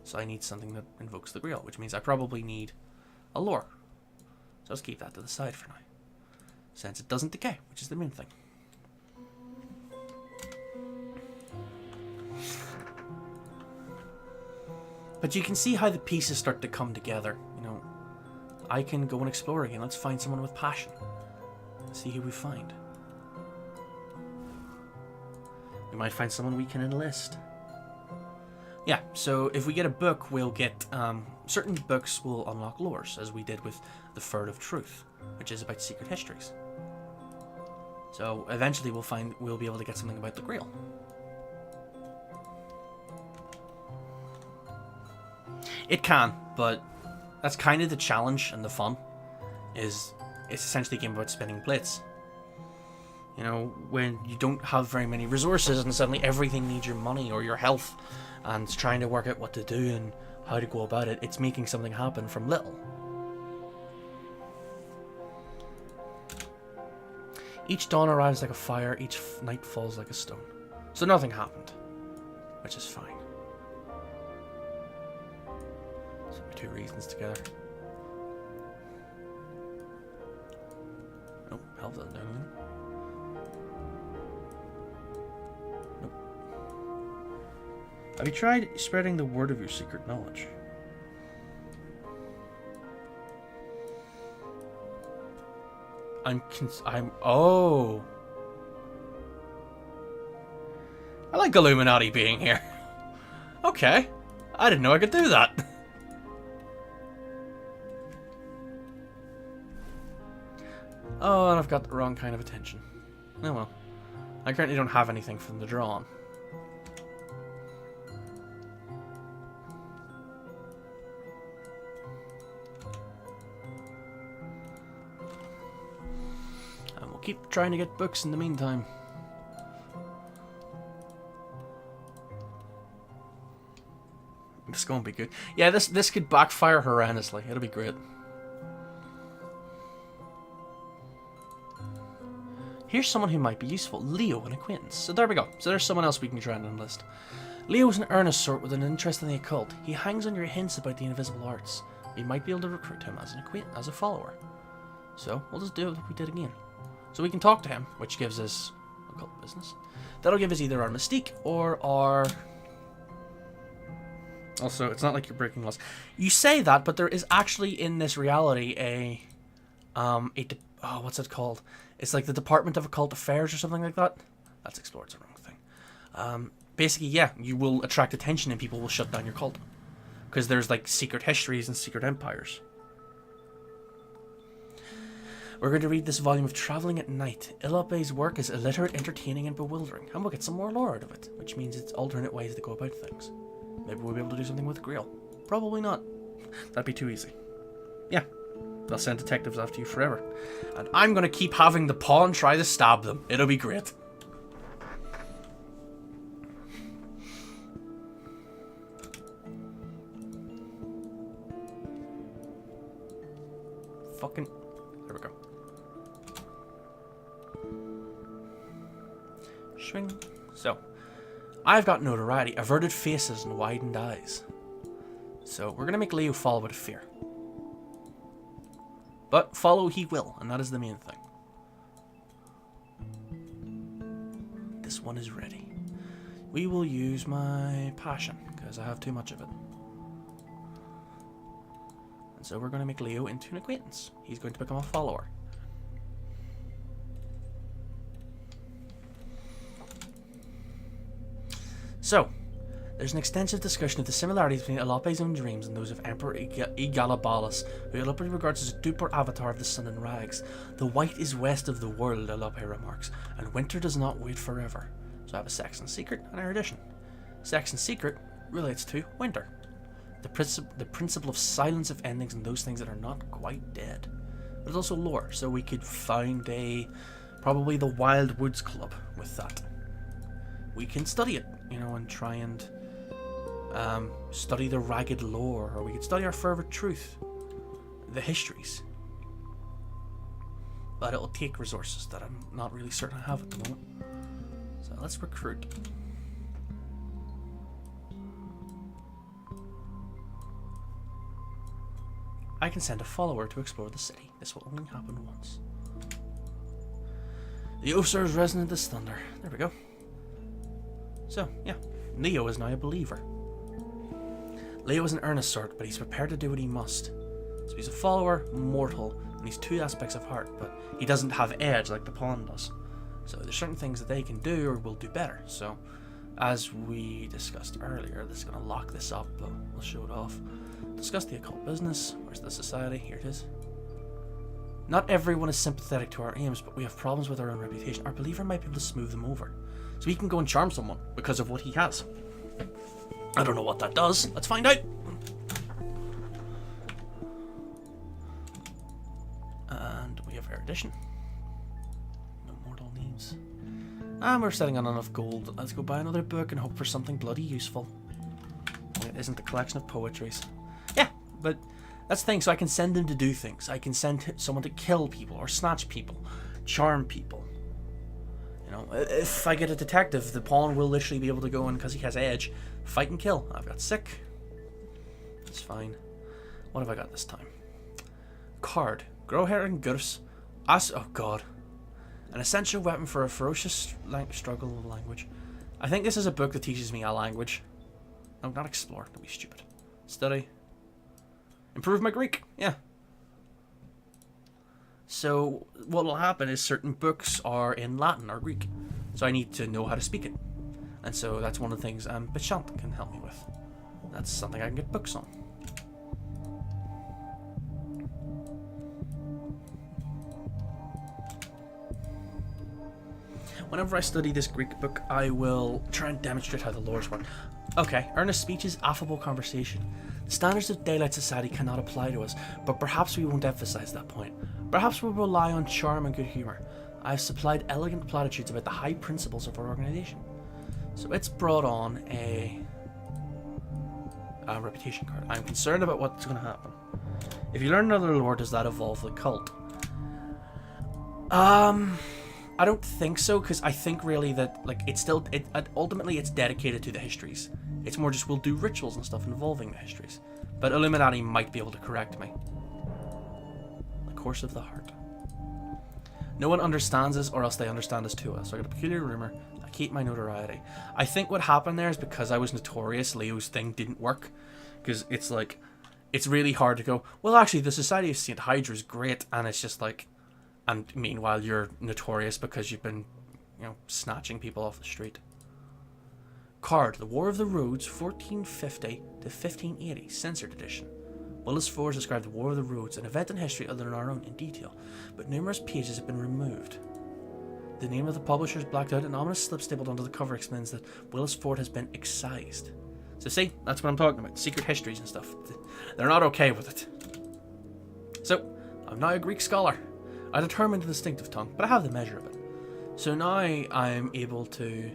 Speaker 1: So I need something that invokes the Griel, which means I probably need a lore. So let's keep that to the side for now. Since it doesn't decay, which is the main thing. But you can see how the pieces start to come together. You know, I can go and explore again. Let's find someone with passion. Let's see who we find. We might find someone we can enlist. Yeah, so if we get a book, we'll get... certain books will unlock lores, as we did with The Furred of Truth, which is about secret histories. So eventually we'll be able to get something about the Grail. It can, but that's kind of the challenge and the fun. It's essentially a game about spinning plates. You know, when you don't have very many resources and suddenly everything needs your money or your health, and it's trying to work out what to do and how to go about it, it's making something happen from little. Each dawn arrives like a fire, each night falls like a stone. So nothing happened, which is fine. So my 2 reasons together. Nope, help doesn't do anything. Nope. Have you tried spreading the word of your secret knowledge? Oh. I like Illuminati being here. Okay. I didn't know I could do that. Oh, and I've got the wrong kind of attention. Oh well. I currently don't have anything from the drawn. And we'll keep trying to get books in the meantime. This is going to be good. Yeah, this could backfire horrendously. It'll be great. Here's someone who might be useful. Leo, an acquaintance. So there we go. So there's someone else we can try and enlist. Leo's an earnest sort with an interest in the occult. He hangs on your hints about the invisible arts. We might be able to recruit him as an acquaintance, as a follower. So we'll just do what we did again. So we can talk to him, which gives us occult business. That'll give us either our mystique or our... Also, it's not like you're breaking laws. You say that, but there is actually in this reality oh, what's it called? It's like the Department of Occult Affairs or something like that. That's explored's the wrong thing. Basically, yeah, you will attract attention and people will shut down your cult. Because there's like secret histories and secret empires. We're going to read this volume of Travelling at Night. Ilope's work is illiterate, entertaining, and bewildering, and we'll get some more lore out of it, which means it's alternate ways to go about things. Maybe we'll be able to do something with Grail. Probably not. That'd be too easy. Yeah, they'll send detectives after you forever. And I'm going to keep having the pawn try to stab them. It'll be great. Fucking... There we go. Swing. So, I've got notoriety, averted faces, and widened eyes. So, we're going to make Leo fall out of fear. But follow he will, and that is the main thing. This one is ready. We will use my passion, because I have too much of it. And so we're going to make Leo into an acquaintance. He's going to become a follower. So, there's an extensive discussion of the similarities between Ilope's own dreams and those of Emperor Igalabalas, who Ilope regards as a duper avatar of the sun and rags. The white is west of the world, Ilope remarks, and winter does not wait forever. So I have a Saxon secret and erudition. Saxon secret relates to winter. The principle of silence of endings and those things that are not quite dead. But there's also lore, so we could found probably the Wild Woods Club with that. We can study it, and try and study the ragged lore, or we could study our fervent truth, the histories. But it'll take resources that I'm not really certain I have at the moment. So let's recruit. I can send a follower to explore the city. This will only happen once. The oath serves resonant as thunder. There we go. So, yeah, Leo is now a believer. Leo is an earnest sort, but he's prepared to do what he must. So he's a follower, mortal, and he's two aspects of heart, but he doesn't have edge like the pawn does. So there's certain things that they can do or will do better. So, as we discussed earlier, this is going to lock this up, but we'll show it off. Discuss the occult business. Where's the society? Here it is. Not everyone is sympathetic to our aims, but we have problems with our own reputation. Our believer might be able to smooth them over. So he can go and charm someone because of what he has. I don't know what that does. Let's find out. And we have erudition. No mortal needs. And we're setting on enough gold. Let's go buy another book and hope for something bloody useful. It isn't a collection of poetries. Yeah, but that's the thing. So I can send him to do things. I can send someone to kill people or snatch people, charm people. If I get a detective, the pawn will literally be able to go in because he has edge, fight and kill. I've got sick. That's fine. What have I got this time? Card. Grow hair and gurs. Oh god. An essential weapon for a ferocious struggle of language. I think this is a book that teaches me a language. No, not explore. Don't be stupid. Study. Improve my Greek. Yeah. So what will happen is certain books are in Latin or Greek. So I need to know how to speak it. And so that's one of the things Bichant can help me with. That's something I can get books on. Whenever I study this Greek book, I will try and demonstrate how the lores work. Okay, earnest speech is affable conversation. The standards of daylight society cannot apply to us, but perhaps we won't emphasize that point. Perhaps we'll rely on charm and good humor. I have supplied elegant platitudes about the high principles of our organization. So it's brought on a reputation card. I'm concerned about what's going to happen. If you learn another lore, does that evolve the cult? I don't think so, because I think really that ultimately it's dedicated to the histories. It's more just we'll do rituals and stuff involving the histories. But Illuminati might be able to correct me. The course of the heart. No one understands us, or else they understand us too well. So I got a peculiar rumor. I keep my notoriety. I think what happened there is because I was notorious, Leo's thing didn't work. Because it's like, it's really hard to go, well actually the Society of St. Hydra is great, and it's just like, And meanwhile, you're notorious because you've been, snatching people off the street. Card: The War of the Roads, 1450 to 1580, censored edition. Willis Ford described the War of the Roads, an event in history other than our own, in detail, but numerous pages have been removed. The name of the publisher is blacked out, and an ominous slip stapled onto the cover explains that Willis Ford has been excised. So see, that's what I'm talking about, secret histories and stuff. They're not okay with it. So, I'm now a Greek scholar. I determined the distinctive tongue, but I have the measure of it. So now I'm able to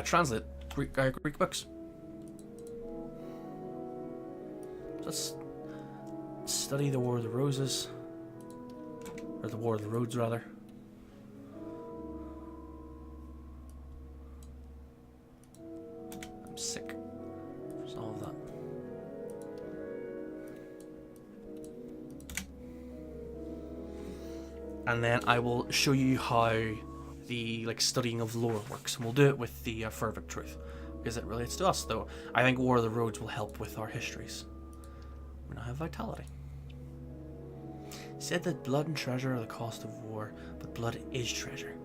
Speaker 1: translate Greek books. Let's study the War of the Roses, or the War of the Roads, rather. I'm sick. Resolve that. And then I will show you how the studying of lore works, and we'll do it with the Fervent Truth, because it relates to us. Though I think War of the Roads will help with our histories. We now have vitality. It said that blood and treasure are the cost of war, but blood is treasure.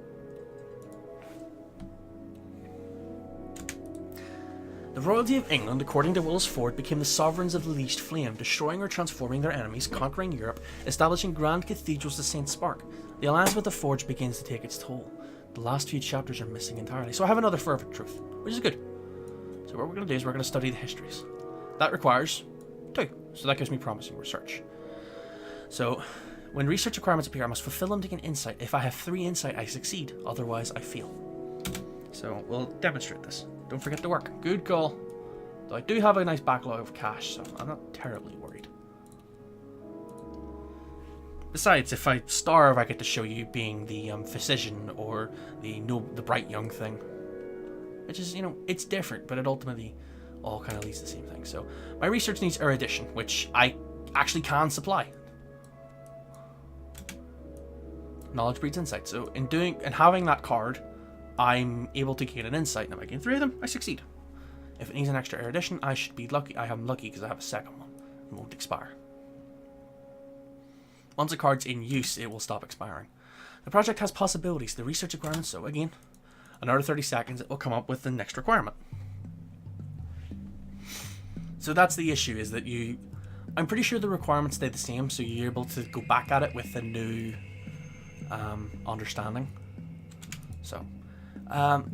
Speaker 1: The royalty of England, according to Willis Ford, became the sovereigns of the leased flame, destroying or transforming their enemies, conquering Europe, establishing grand cathedrals to Saint Spark. The alliance with the Forge begins to take its toll. The last few chapters are missing entirely, so I have another Fervent Truth, which is good. So what we're going to do is we're going to study the histories. That requires 2, so that gives me promising research. So, when research requirements appear, I must fulfill them to gain insight. If I have 3 insight, I succeed, otherwise I fail. So, we'll demonstrate this. Don't forget to work. Good call. Though I do have a nice backlog of cash, so I'm not terribly worried. Besides, if I starve, I get to show you being the physician or the bright young thing. Which is, it's different, but it ultimately all kind of leads to the same thing. So, my research needs erudition, which I actually can supply. Knowledge breeds insight. So, in having that card, I'm able to gain an insight, and if I gain 3 of them, I succeed. If it needs an extra erudition, I should be lucky. I am lucky because I have a second one. It won't expire. Once a card's in use, it will stop expiring. The project has possibilities. The research requirements, so again, another 30 seconds, it will come up with the next requirement. So that's the issue, is that I'm pretty sure the requirements stay the same, so you're able to go back at it with a new understanding. So,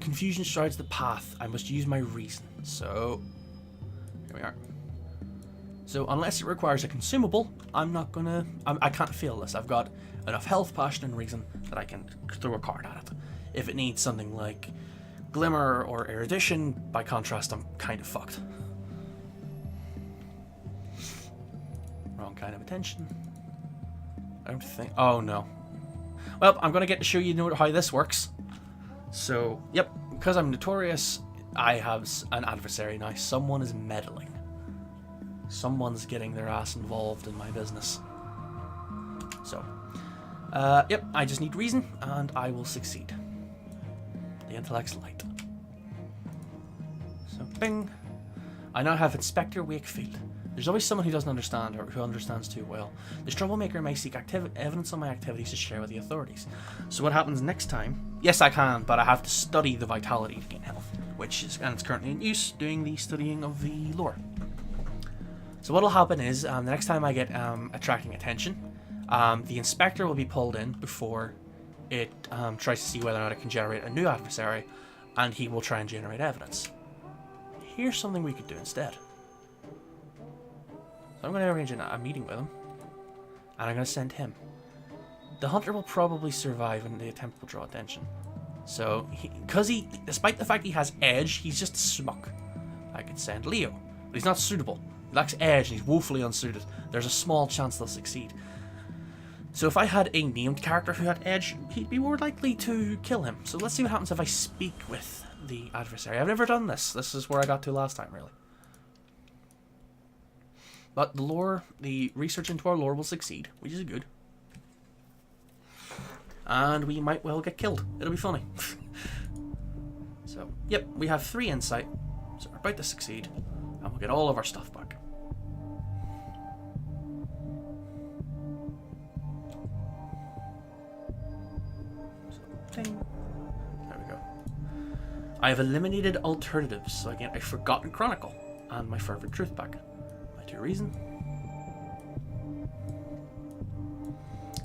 Speaker 1: confusion shrouds the path. I must use my reason. So, here we are. So, unless it requires a consumable, I can't fail this. I've got enough health, passion, and reason that I can throw a card at it. If it needs something like glimmer or erudition, by contrast, I'm kind of fucked. Wrong kind of attention. I don't think. Oh no. Well, I'm gonna get to show you how this works. So, yep, because I'm notorious, I have an adversary now. Someone is meddling. Someone's getting their ass involved in my business. So, yep, I just need reason, and I will succeed. The intellect's light. So, bing. I now have Inspector Wakefield. There's always someone who doesn't understand, or who understands too well. This troublemaker may seek evidence on my activities to share with the authorities. So what happens next time? Yes, I can, but I have to study the vitality to gain health, and it's currently in use, doing the studying of the lore. So what'll happen is, the next time I get attracting attention, the inspector will be pulled in before it tries to see whether or not it can generate a new adversary, and he will try and generate evidence. Here's something we could do instead. So I'm going to arrange a meeting with him, and I'm going to send him. The hunter will probably survive, and the attempt will draw attention. So, despite the fact he has edge, he's just a schmuck. I could send Leo, but he's not suitable. He lacks edge, and he's woefully unsuited. There's a small chance they'll succeed. So if I had a named character who had edge, he'd be more likely to kill him. So let's see what happens if I speak with the adversary. I've never done this. This is where I got to last time, really. But the research into our lore will succeed, which is good. And we might well get killed. It'll be funny. So, yep, we have 3 insight. So we're about to succeed. And we'll get all of our stuff back. I have eliminated alternatives, so I get a Forgotten Chronicle and my Fervent Truth back. My 2 reason.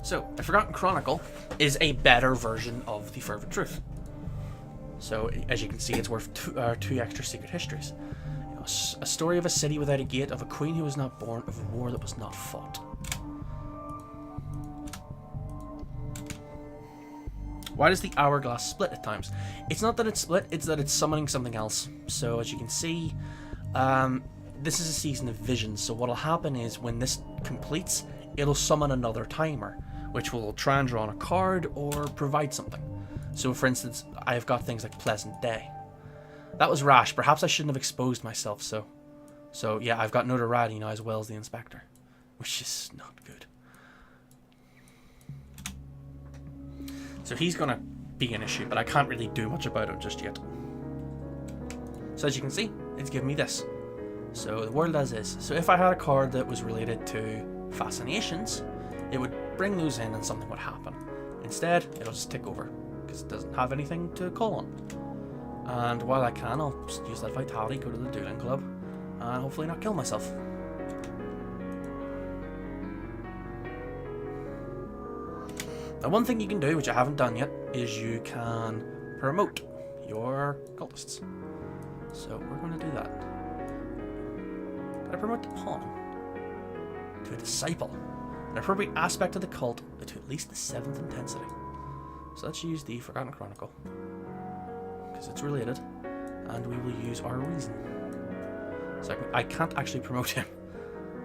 Speaker 1: So, a Forgotten Chronicle is a better version of the Fervent Truth. So, as you can see, it's worth 2 extra secret histories. You know, a story of a city without a gate, of a queen who was not born, of a war that was not fought. Why does the hourglass split at times? It's not that it's split, it's that it's summoning something else. So as you can see, this is a season of visions. So what'll happen is when this completes, it'll summon another timer, which will try and draw on a card or provide something. So for instance, I've got things like Pleasant Day. That was rash. Perhaps I shouldn't have exposed myself. So yeah, I've got notoriety now as well as the inspector, which is not good. So he's going to be an issue, but I can't really do much about it just yet. So as you can see, it's giving me this. So the world as is. So if I had a card that was related to fascinations, it would bring those in and something would happen. Instead, it'll just tick over, because it doesn't have anything to call on. And while I can, I'll just use that vitality, go to the dueling club, and hopefully not kill myself. Now, one thing you can do, which I haven't done yet, is you can promote your cultists. So we're going to do that. I promote the pawn to a disciple, an appropriate aspect of the cult to at least the 7th intensity. So let's use the Forgotten Chronicle, because it's related, and we will use our reason. So I can't actually promote him.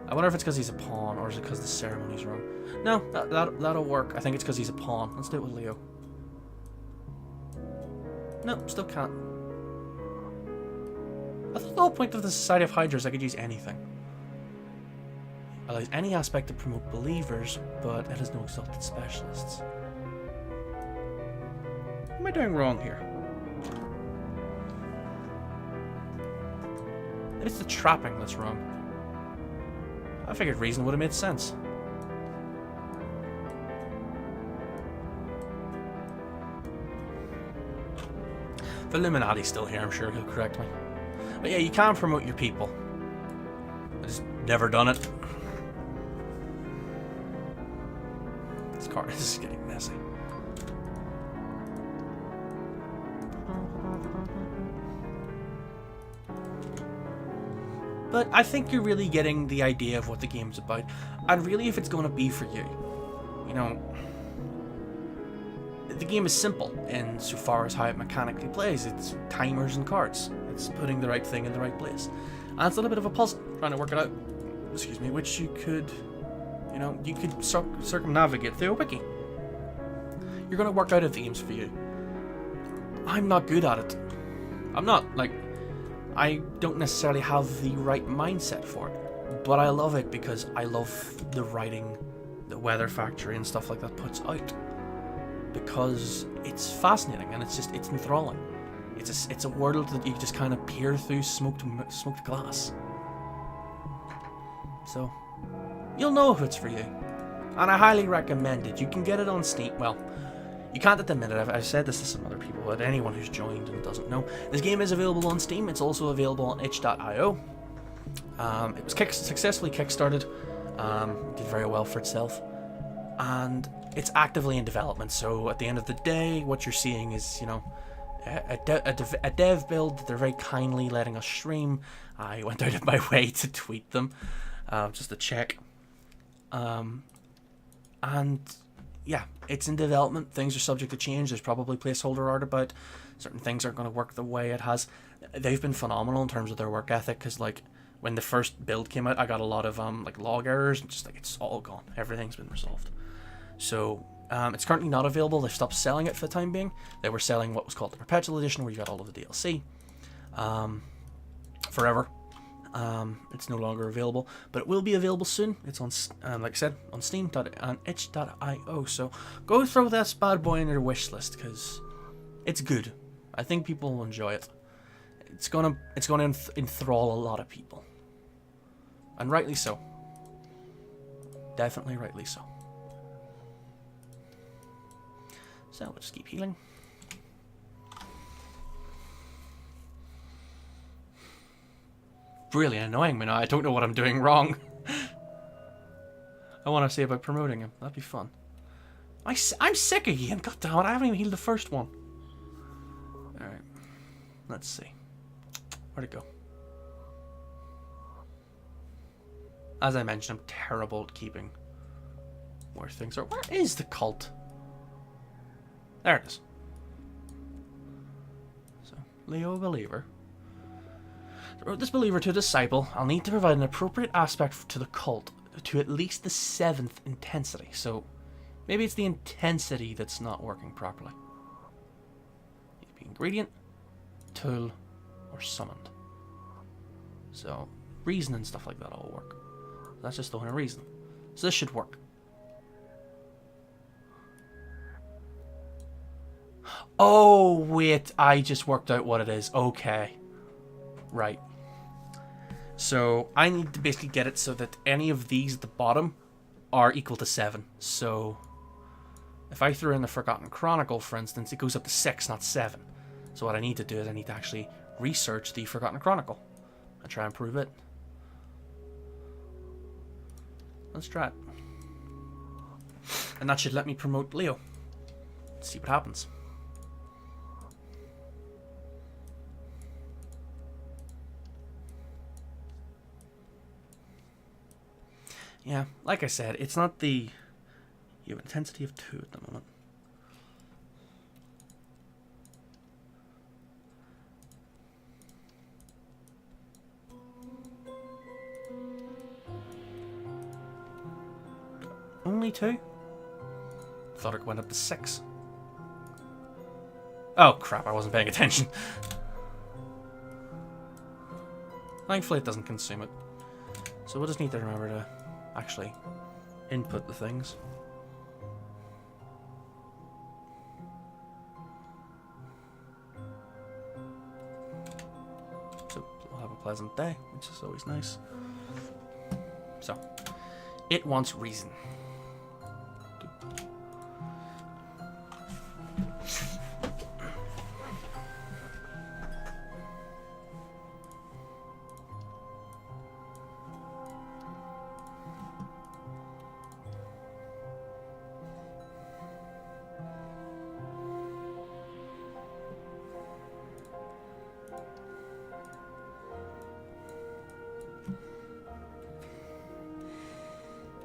Speaker 1: I wonder if it's because he's a pawn, or is it because the ceremony's wrong? No, that'll work. I think it's because he's a pawn. Let's do it with Leo. No, still can't. I thought the whole point of the Society of Hydra is I could use anything. Allows any aspect to promote believers, but it has no exalted specialists. What am I doing wrong here? It's the trapping that's wrong. I figured reason would have made sense. If Illuminati's still here, I'm sure he'll correct me. But yeah, you can promote your people. I just never done it. This card is getting messy. But I think you're really getting the idea of what the game's about, and really if it's going to be for you. You know, the game is simple insofar as how it mechanically plays. It's timers and cards. It's putting the right thing in the right place. And it's a little bit of a puzzle, trying to work it out. Excuse me, which you could, you know, you could circumnavigate through a wiki. You're going to work out if the game's for you. I'm not good at it. I'm not, like, I don't necessarily have the right mindset for it, but I love it because I love the writing, the Weather Factory and stuff like that puts out, because it's fascinating and it's enthralling. It's a world that you just kind of peer through smoked glass. So you'll know if it's for you, and I highly recommend it. You can get it on Steam. Well, you can't at the minute. I've said this to some other people, but anyone who's joined and doesn't know, this game is available on Steam. It's also available on itch.io. It was successfully kickstarted, did very well for itself, and it's actively in development. So at the end of the day, what you're seeing is, you know, a dev build that they're very kindly letting us stream. I went out of my way to tweet them, just to check. And yeah, it's in development. Things are subject to change. There's probably placeholder art about. Certain things aren't going to work the way it has. They've been phenomenal in terms of their work ethic, because like when the first build came out, I got a lot of like log errors, and just like it's all gone. Everything's been resolved. So it's currently not available. They've stopped selling it for the time being. They were selling what was called the Perpetual Edition, where you got all of the DLC forever. It's no longer available, but it will be available soon. It's on, like I said, on Steam and itch.io. So go throw this bad boy in your wish list, because it's good. I think people will enjoy it. It's gonna enthrall a lot of people, and rightly so. Definitely rightly so. So we'll just keep healing. really annoying me now. I don't know what I'm doing wrong. I want to see about promoting him. That'd be fun. I'm sick again. God damn it, I haven't even healed the first one. Alright. Let's see. Where'd it go? As I mentioned, I'm terrible at keeping where things are. Where is the cult? There it is. So, Leo, believer. Wrote this believer to a disciple. I'll need to provide an appropriate aspect to the cult to at least the 7th intensity. So, maybe it's the intensity that's not working properly. Maybe ingredient, tool, or summoned. So, reason and stuff like that all work. That's just throwing a reason. So this should work. Oh, wait. I just worked out what it is. Okay. Right. So I need to basically get it so that any of these at the bottom are equal to 7. So if I throw in the Forgotten Chronicle, for instance, it goes up to 6, not 7. So what I need to do is I need to actually research the Forgotten Chronicle and try and prove it. Let's try it. And that should let me promote Leo. Let's see what happens. Yeah, like I said, it's not the... You have an intensity of 2 at the moment. Only 2? Thought it went up to 6. Oh crap, I wasn't paying attention. Thankfully it doesn't consume it. So we'll just need to remember to actually input the things. So we'll have a pleasant day, which is always nice. So, it wants reason.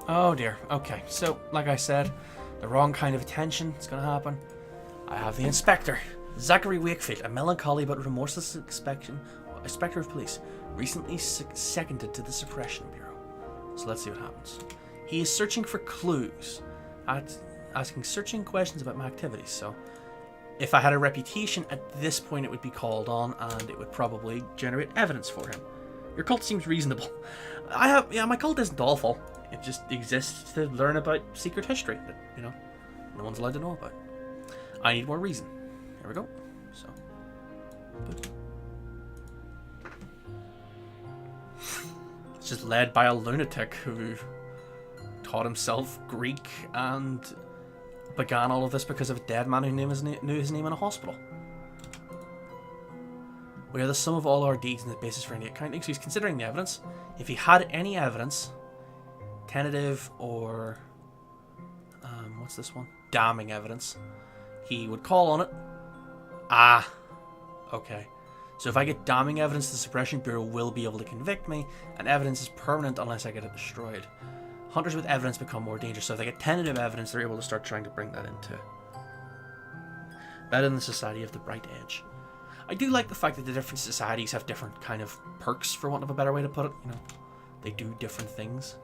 Speaker 1: Oh dear. Okay, so like I said, the wrong kind of attention is going to happen. I have the inspector, Zachary Wakefield, a melancholy but remorseless inspector of police, recently seconded to the Suppression Bureau. So let's see what happens. He is searching for clues, asking searching questions about my activities. So if I had a reputation at this point, it would be called on, and it would probably generate evidence for him. Your cult seems reasonable. My cult isn't awful. It just exists to learn about secret history that, you know, no one's allowed to know about. I need more reason. There we go. So, it's just led by a lunatic who taught himself Greek and began all of this because of a dead man who knew his name in a hospital. We are the sum of all our deeds and the basis for any accounting. So he's considering the evidence. If he had any evidence, tentative or what's this one? Damning evidence, he would call on it. Ah, okay. So if I get damning evidence, the Suppression Bureau will be able to convict me, and evidence is permanent unless I get it destroyed. Hunters with evidence become more dangerous, so if they get tentative evidence, they're able to start trying to bring that into better than the Society of the Bright Edge. I do like the fact that the different societies have different kind of perks, for want of a better way to put it. You know, they do different things.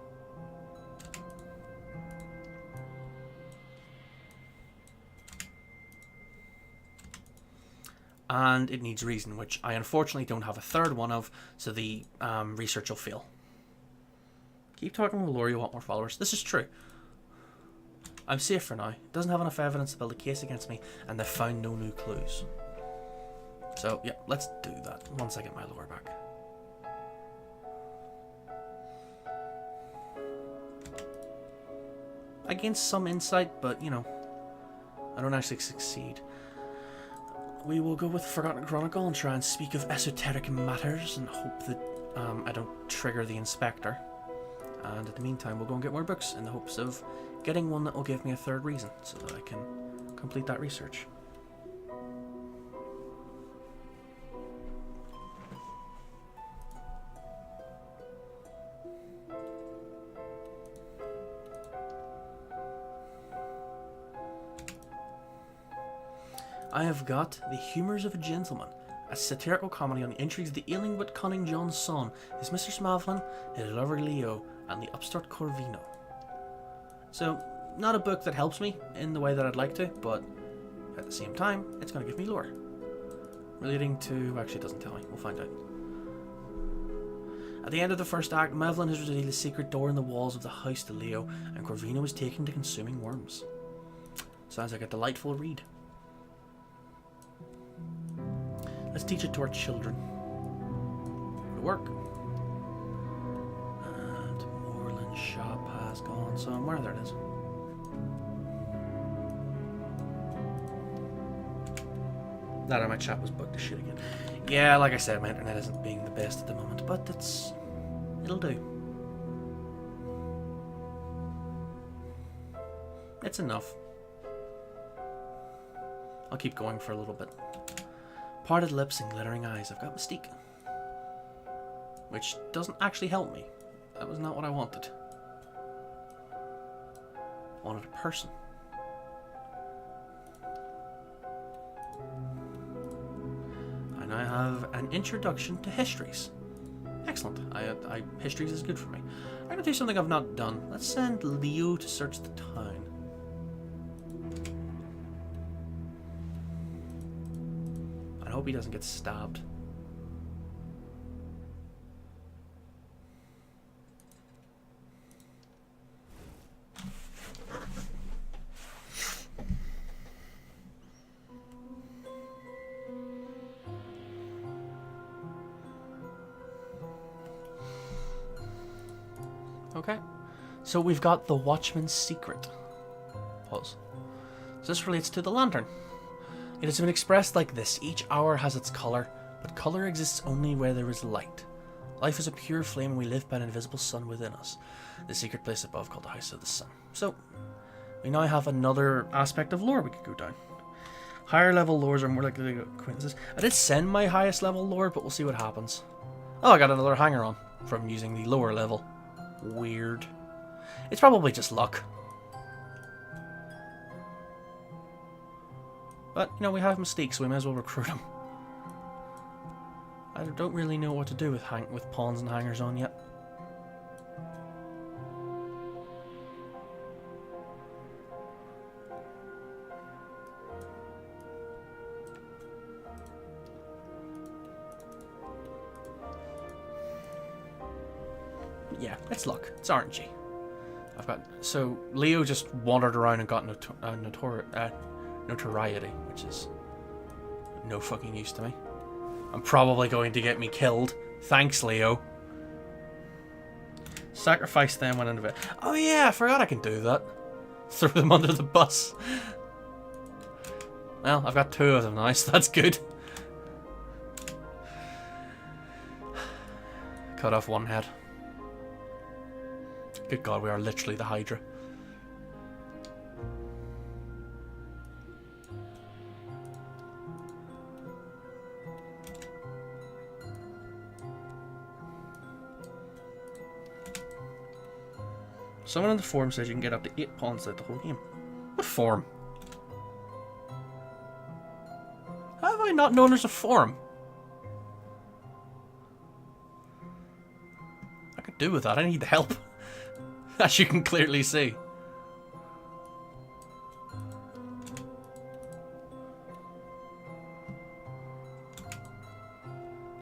Speaker 1: And it needs reason, which I unfortunately don't have a third one of, so the research will fail. Keep talking with Lore, you want more followers. This is true. I'm safe for now. It doesn't have enough evidence to build a case against me, and they've found no new clues. So, yeah, let's do that once I get my lore back. I gained some insight, but, you know, I don't actually succeed. We will go with Forgotten Chronicle and try and speak of esoteric matters and hope that I don't trigger the inspector. And in the meantime, we'll go and get more books in the hopes of getting one that will give me a third reason so that I can complete that research. I have got The Humours of a Gentleman, a satirical comedy on the intrigues of the ailing but cunning John's son, his Mr. Smavlin, his lover Leo, and the upstart Corvino. So, not a book that helps me in the way that I'd like to, but at the same time, it's going to give me lore. Relating to... actually, it doesn't tell me. We'll find out. At the end of the first act, Mavlin has revealed a secret door in the walls of the house to Leo, and Corvino is taken to consuming worms. Sounds like a delightful read. Let's teach it to our children. Go to work. And Moreland shop has gone somewhere. There it is. That my chat was bugged to shit again. Yeah, like I said, my internet isn't being the best at the moment, but it'll do. It's enough. I'll keep going for a little bit. Parted lips and glittering eyes. I've got Mystique. Which doesn't actually help me. That was not what I wanted. I wanted a person. And I have an introduction to histories. Excellent. Histories is good for me. I'm going to do something I've not done. Let's send Leo to search the town. I hope he doesn't get stabbed. Okay. So we've got the Watchman's Secret. Pause. This relates to the lantern. It has been expressed like this: each hour has its colour, but colour exists only where there is light. Life is a pure flame and we live by an invisible sun within us. The secret place above called the House of the Sun. So, we now have another aspect of lore we could go down. Higher level lores are more likely to get acquaintances. I did send my highest level lore, but we'll see what happens. Oh, I got another hanger on from using the lower level. Weird. It's probably just luck. But, you know, we have Mystique, so we may as well recruit him. I don't really know what to do with pawns and hangers on yet. Yeah, it's luck. It's RNG. I've got... So, Leo just wandered around and got notoriety, which is no fucking use to me. I'm probably going to get me killed. Thanks, Leo. Sacrifice them when in. Oh yeah, I forgot I can do that. Throw them under the bus. Well, I've got 2 of them now, so that's good. Cut off one head. Good God, we are literally the Hydra. Someone on the forum says you can get up to 8 pawns throughout the whole game. What forum? How have I not known there's a forum? I could do with that. I need the help. As you can clearly see.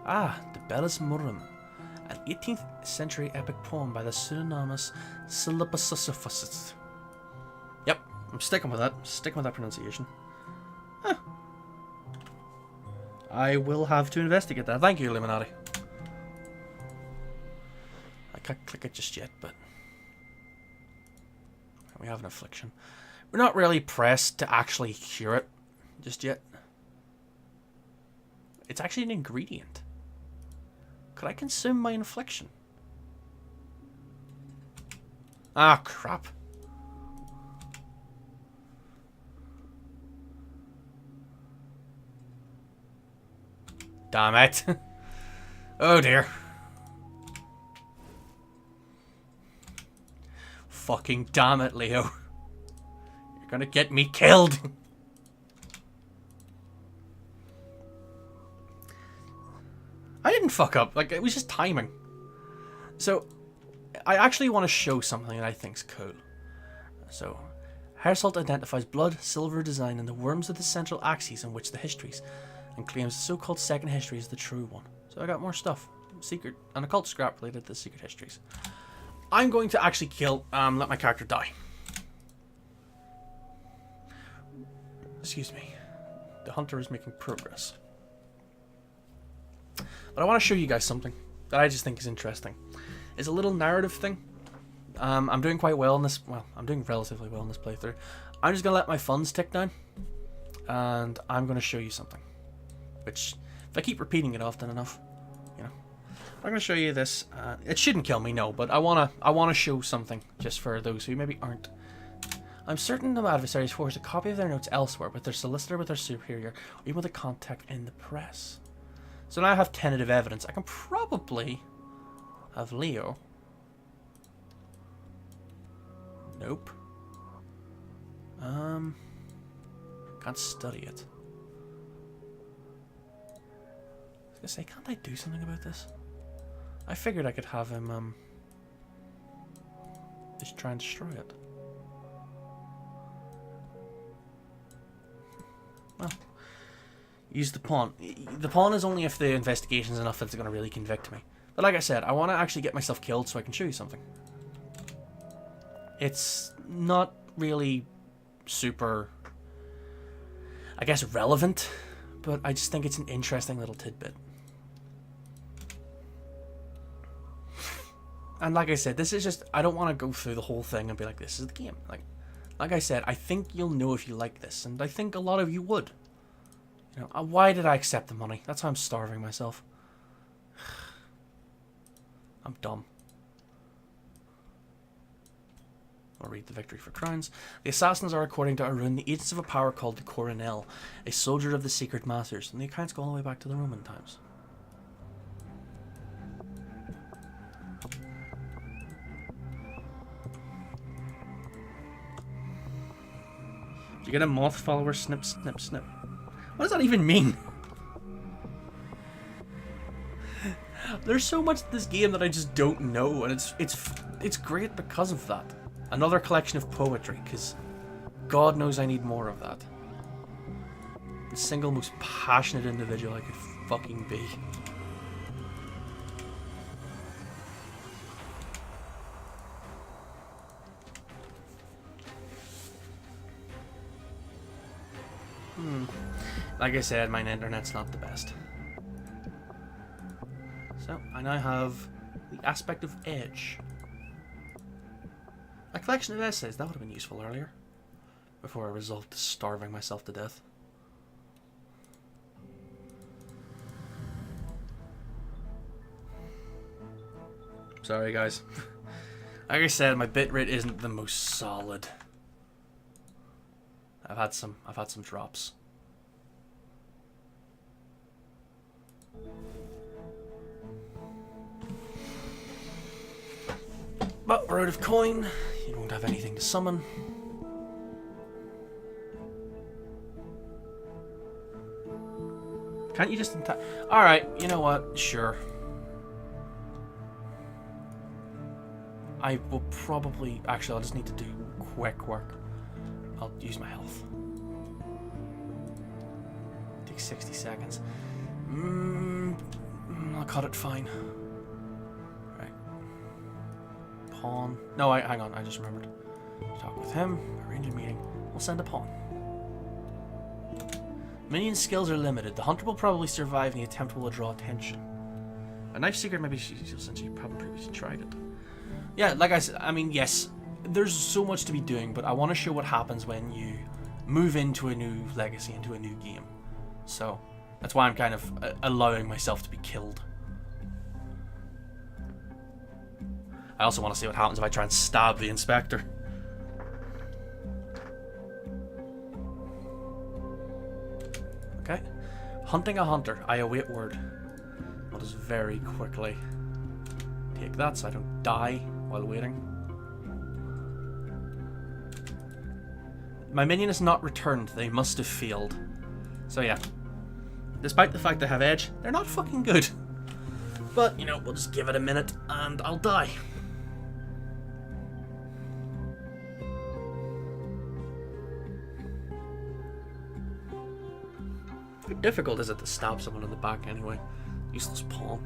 Speaker 1: Ah, the Bellis Murum. An 18th century epic poem by the pseudonymous Syllabususufusus. Yep, I'm sticking with that. Sticking with that pronunciation. Huh. I will have to investigate that. Thank you, Illuminati. I can't click it just yet, but we have an affliction. We're not really pressed to actually cure it just yet. It's actually an ingredient. Could I consume my infliction? Ah, crap. Damn it. Oh dear. Fucking damn it, Leo. You're gonna get me killed. I didn't fuck up. Like, it was just timing. So, I actually want to show something that I think's cool. So, Hairsault identifies blood, silver design, and the worms of the central axes on which the histories, and claims the so-called second history is the true one. So I got more stuff. Secret, and occult scrap related to the secret histories. I'm going to actually let my character die. Excuse me. The hunter is making progress. But I want to show you guys something that I just think is interesting. It's a little narrative thing. I'm doing quite well in this. Well, I'm doing relatively well in this playthrough. I'm just going to let my funds tick down. And I'm going to show you something. Which, if I keep repeating it often enough, you know. I'm going to show you this. It shouldn't kill me, no. But I wanna show something. Just for those who maybe aren't. I'm certain the adversaries forged a copy of their notes elsewhere. With their solicitor, with their superior. Or even with a contact in the press. So now I have tentative evidence. I can probably have Leo. Nope. Can't study it. I was gonna say, can't I do something about this? I figured I could have him, just try and destroy it. Well, use the pawn. The pawn is only if the investigation's enough that it's gonna really convict me. But like I said, I want to actually get myself killed so I can show you something. It's not really super, I guess, relevant, but I just think it's an interesting little tidbit. And like I said, this is just, I don't want to go through the whole thing and be like, this is the game. Like I said, I think you'll know if you like this, and I think a lot of you would. You know, why did I accept the money? That's how I'm starving myself. I'm dumb. I'll read the Victory for Crowns. The assassins are, according to Arun, the agents of a power called the Coronel, a soldier of the Secret Masters, and the accounts go all the way back to the Roman times. You get a moth follower, snip, snip, snip. What does that even mean? There's so much to this game that I just don't know, and it's great because of that. Another collection of poetry, because God knows I need more of that. The single most passionate individual I could fucking be. Like I said, my internet's not the best. So, I now have the aspect of edge. A collection of essays, that would have been useful earlier. Before I resolved to starving myself to death. Sorry guys. Like I said, my bitrate isn't the most solid. I've had some drops. But we're out of coin. You don't have anything to summon. Can't you just Alright, you know what? Sure. I will probably... Actually, I'll just need to do quick work. I'll use my health. Take 60 seconds. I'll cut it fine. Right. Pawn. No, hang on. I just remembered. Talk with him. Arrange a meeting. We'll send a pawn. Minion skills are limited. The hunter will probably survive, and the attempt will draw attention. A knife secret maybe since you haven't previously tried it. Yeah, like I said, I mean, yes, there's so much to be doing, but I want to show what happens when you move into a new legacy, into a new game. So, that's why I'm kind of allowing myself to be killed. I also want to see what happens if I try and stab the inspector. Okay. Hunting a hunter. I await word. I'll just very quickly take that so I don't die while waiting. My minion is not returned. They must have failed. So yeah. Despite the fact they have edge, they're not fucking good. But, you know, we'll just give it a minute and I'll die. How difficult is it to stab someone in the back anyway? Useless pawn.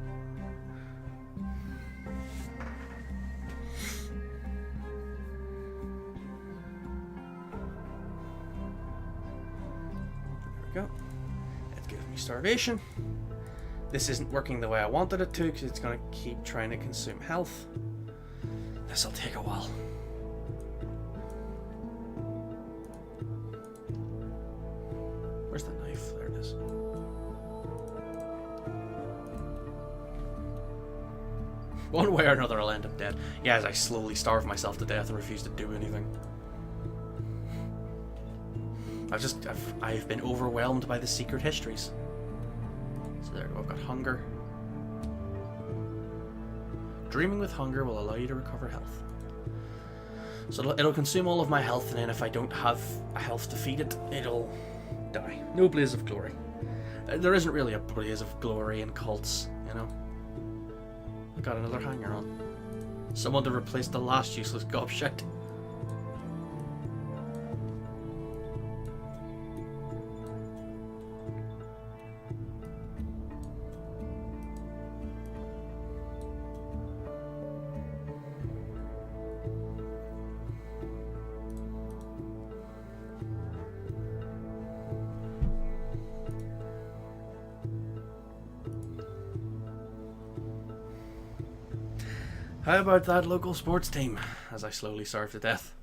Speaker 1: There we go. It gives me starvation. This isn't working the way I wanted it to because it's going to keep trying to consume health. This'll take a while. Where's the knife? There it is. One way or another I'll end up dead. Yeah, as I slowly starve myself to death and refuse to do anything. I've been overwhelmed by the secret histories. So there we go, I've got hunger. Dreaming with hunger will allow you to recover health. So it'll consume all of my health, and then if I don't have a health to feed it, it'll die. No blaze of glory. There isn't really a blaze of glory in cults, you know. I got another hanger on. Someone to replace the last useless gobshite. How about that local sports team, as I slowly starve to death?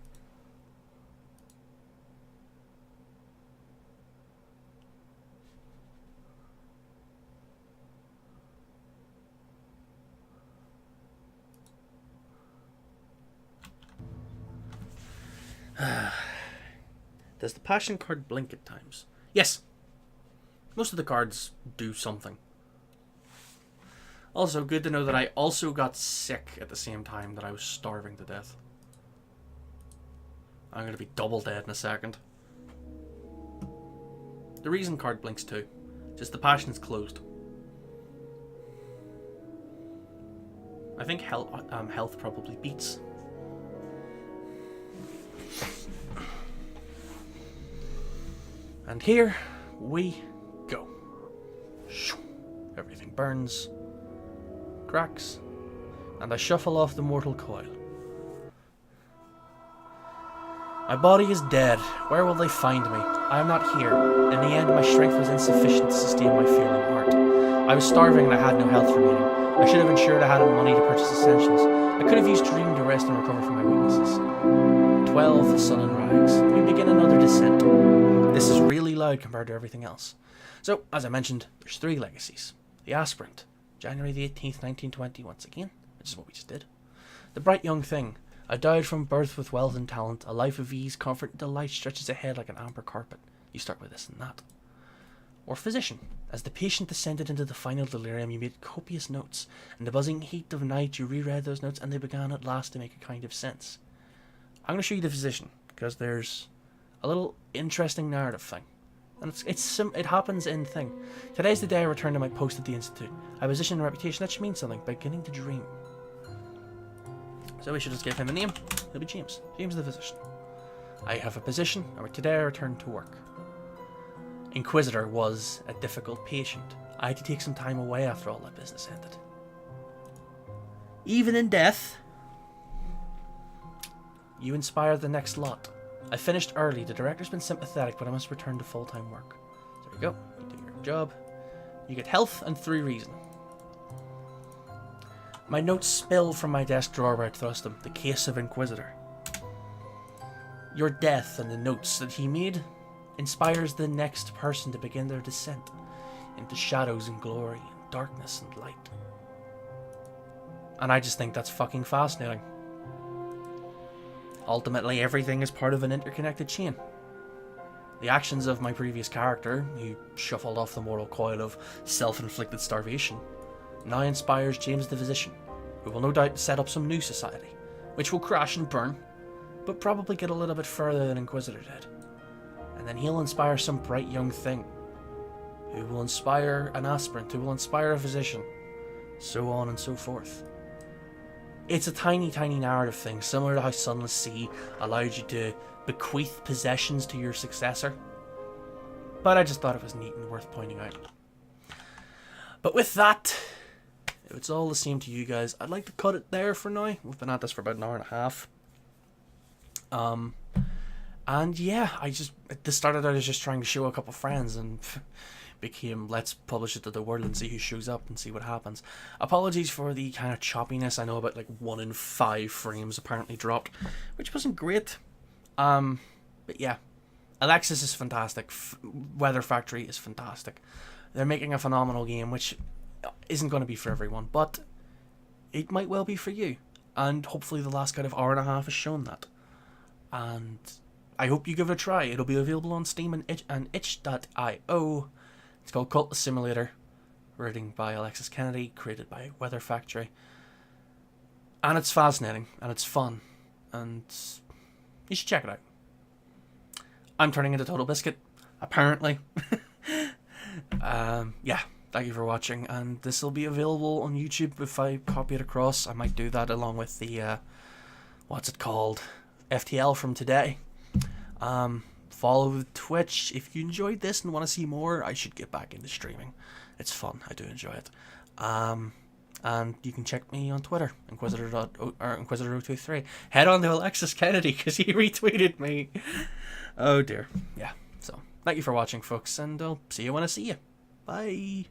Speaker 1: Does the passion card blink at times? Yes. Most of the cards do something. Also, good to know that I also got sick at the same time that I was starving to death. I'm going to be double dead in a second. The reason card blinks too. Just the passion's closed. I think health probably beats. And here we go. Everything burns. Cracks, and I shuffle off the mortal coil. My body is dead. Where will they find me? I am not here. In the end, my strength was insufficient to sustain my failing heart. I was starving and I had no health remaining. I should have ensured I had money to purchase essentials. I could have used dream to rest and recover from my weaknesses. 12, the sun and rags. We begin another descent. This is really loud compared to everything else. So, as I mentioned, there's 3 legacies. The aspirant. January the 18th, 1920, once again, which is what we just did. The bright young thing, endowed from birth with wealth and talent, a life of ease, comfort, and delight stretches ahead like an amber carpet. You start with this and that. Or physician, as the patient descended into the final delirium, you made copious notes. In the buzzing heat of night, you reread those notes, and they began at last to make a kind of sense. I'm going to show you the physician, because there's a little interesting narrative thing. And it happens in thing. Today's the day I return to my post at the Institute. I position a reputation that should mean something, beginning to dream. So we should just give him a name. He'll be James. James the physician. I have a position, and today I return to work. Inquisitor was a difficult patient. I had to take some time away after all that business ended. Even in death, you inspire the next lot. I finished early. The director's been sympathetic, but I must return to full-time work. There you go. You do your job. You get health and 3 reason. My notes spill from my desk drawer where I thrust them. The case of Inquisitor. Your death and the notes that he made inspires the next person to begin their descent into shadows and glory, and darkness and light. And I just think that's fucking fascinating. Ultimately, everything is part of an interconnected chain. The actions of my previous character, who shuffled off the mortal coil of self-inflicted starvation, now inspires James the Physician, who will no doubt set up some new society, which will crash and burn, but probably get a little bit further than Inquisitor did. And then he'll inspire some bright young thing, who will inspire an aspirant, who will inspire a physician, so on and so forth. It's a tiny, tiny narrative thing, similar to how Sunless Sea allowed you to bequeath possessions to your successor. But I just thought it was neat and worth pointing out. But with that, if it's all the same to you guys, I'd like to cut it there for now. We've been at this for about an hour and a half. And yeah, this started out as just trying to show a couple friends and became let's publish it to the world and see who shows up and see what happens. Apologies for the kind of choppiness. I know about like 1 in 5 frames apparently dropped, which wasn't great. But yeah, Alexis is fantastic. Weather Factory is fantastic. They're making a phenomenal game, which isn't going to be for everyone, but it might well be for you. And hopefully the last kind of hour and a half has shown that. And I hope you give it a try. It'll be available on Steam and itch.io. It's called Cultist Simulator, written by Alexis Kennedy, created by Weather Factory. And it's fascinating, and it's fun, and you should check it out. I'm turning into Total Biscuit, apparently. Yeah, thank you for watching, and this will be available on YouTube if I copy it across. I might do that along with the, what's it called, FTL from today. Follow Twitch. If you enjoyed this and want to see more, I should get back into streaming. It's fun. I do enjoy it. And you can check me on Twitter, Inquisitor023. Head on to Alexis Kennedy because he retweeted me. Oh dear. Yeah. So thank you for watching, folks, and I'll see you when I see you. Bye.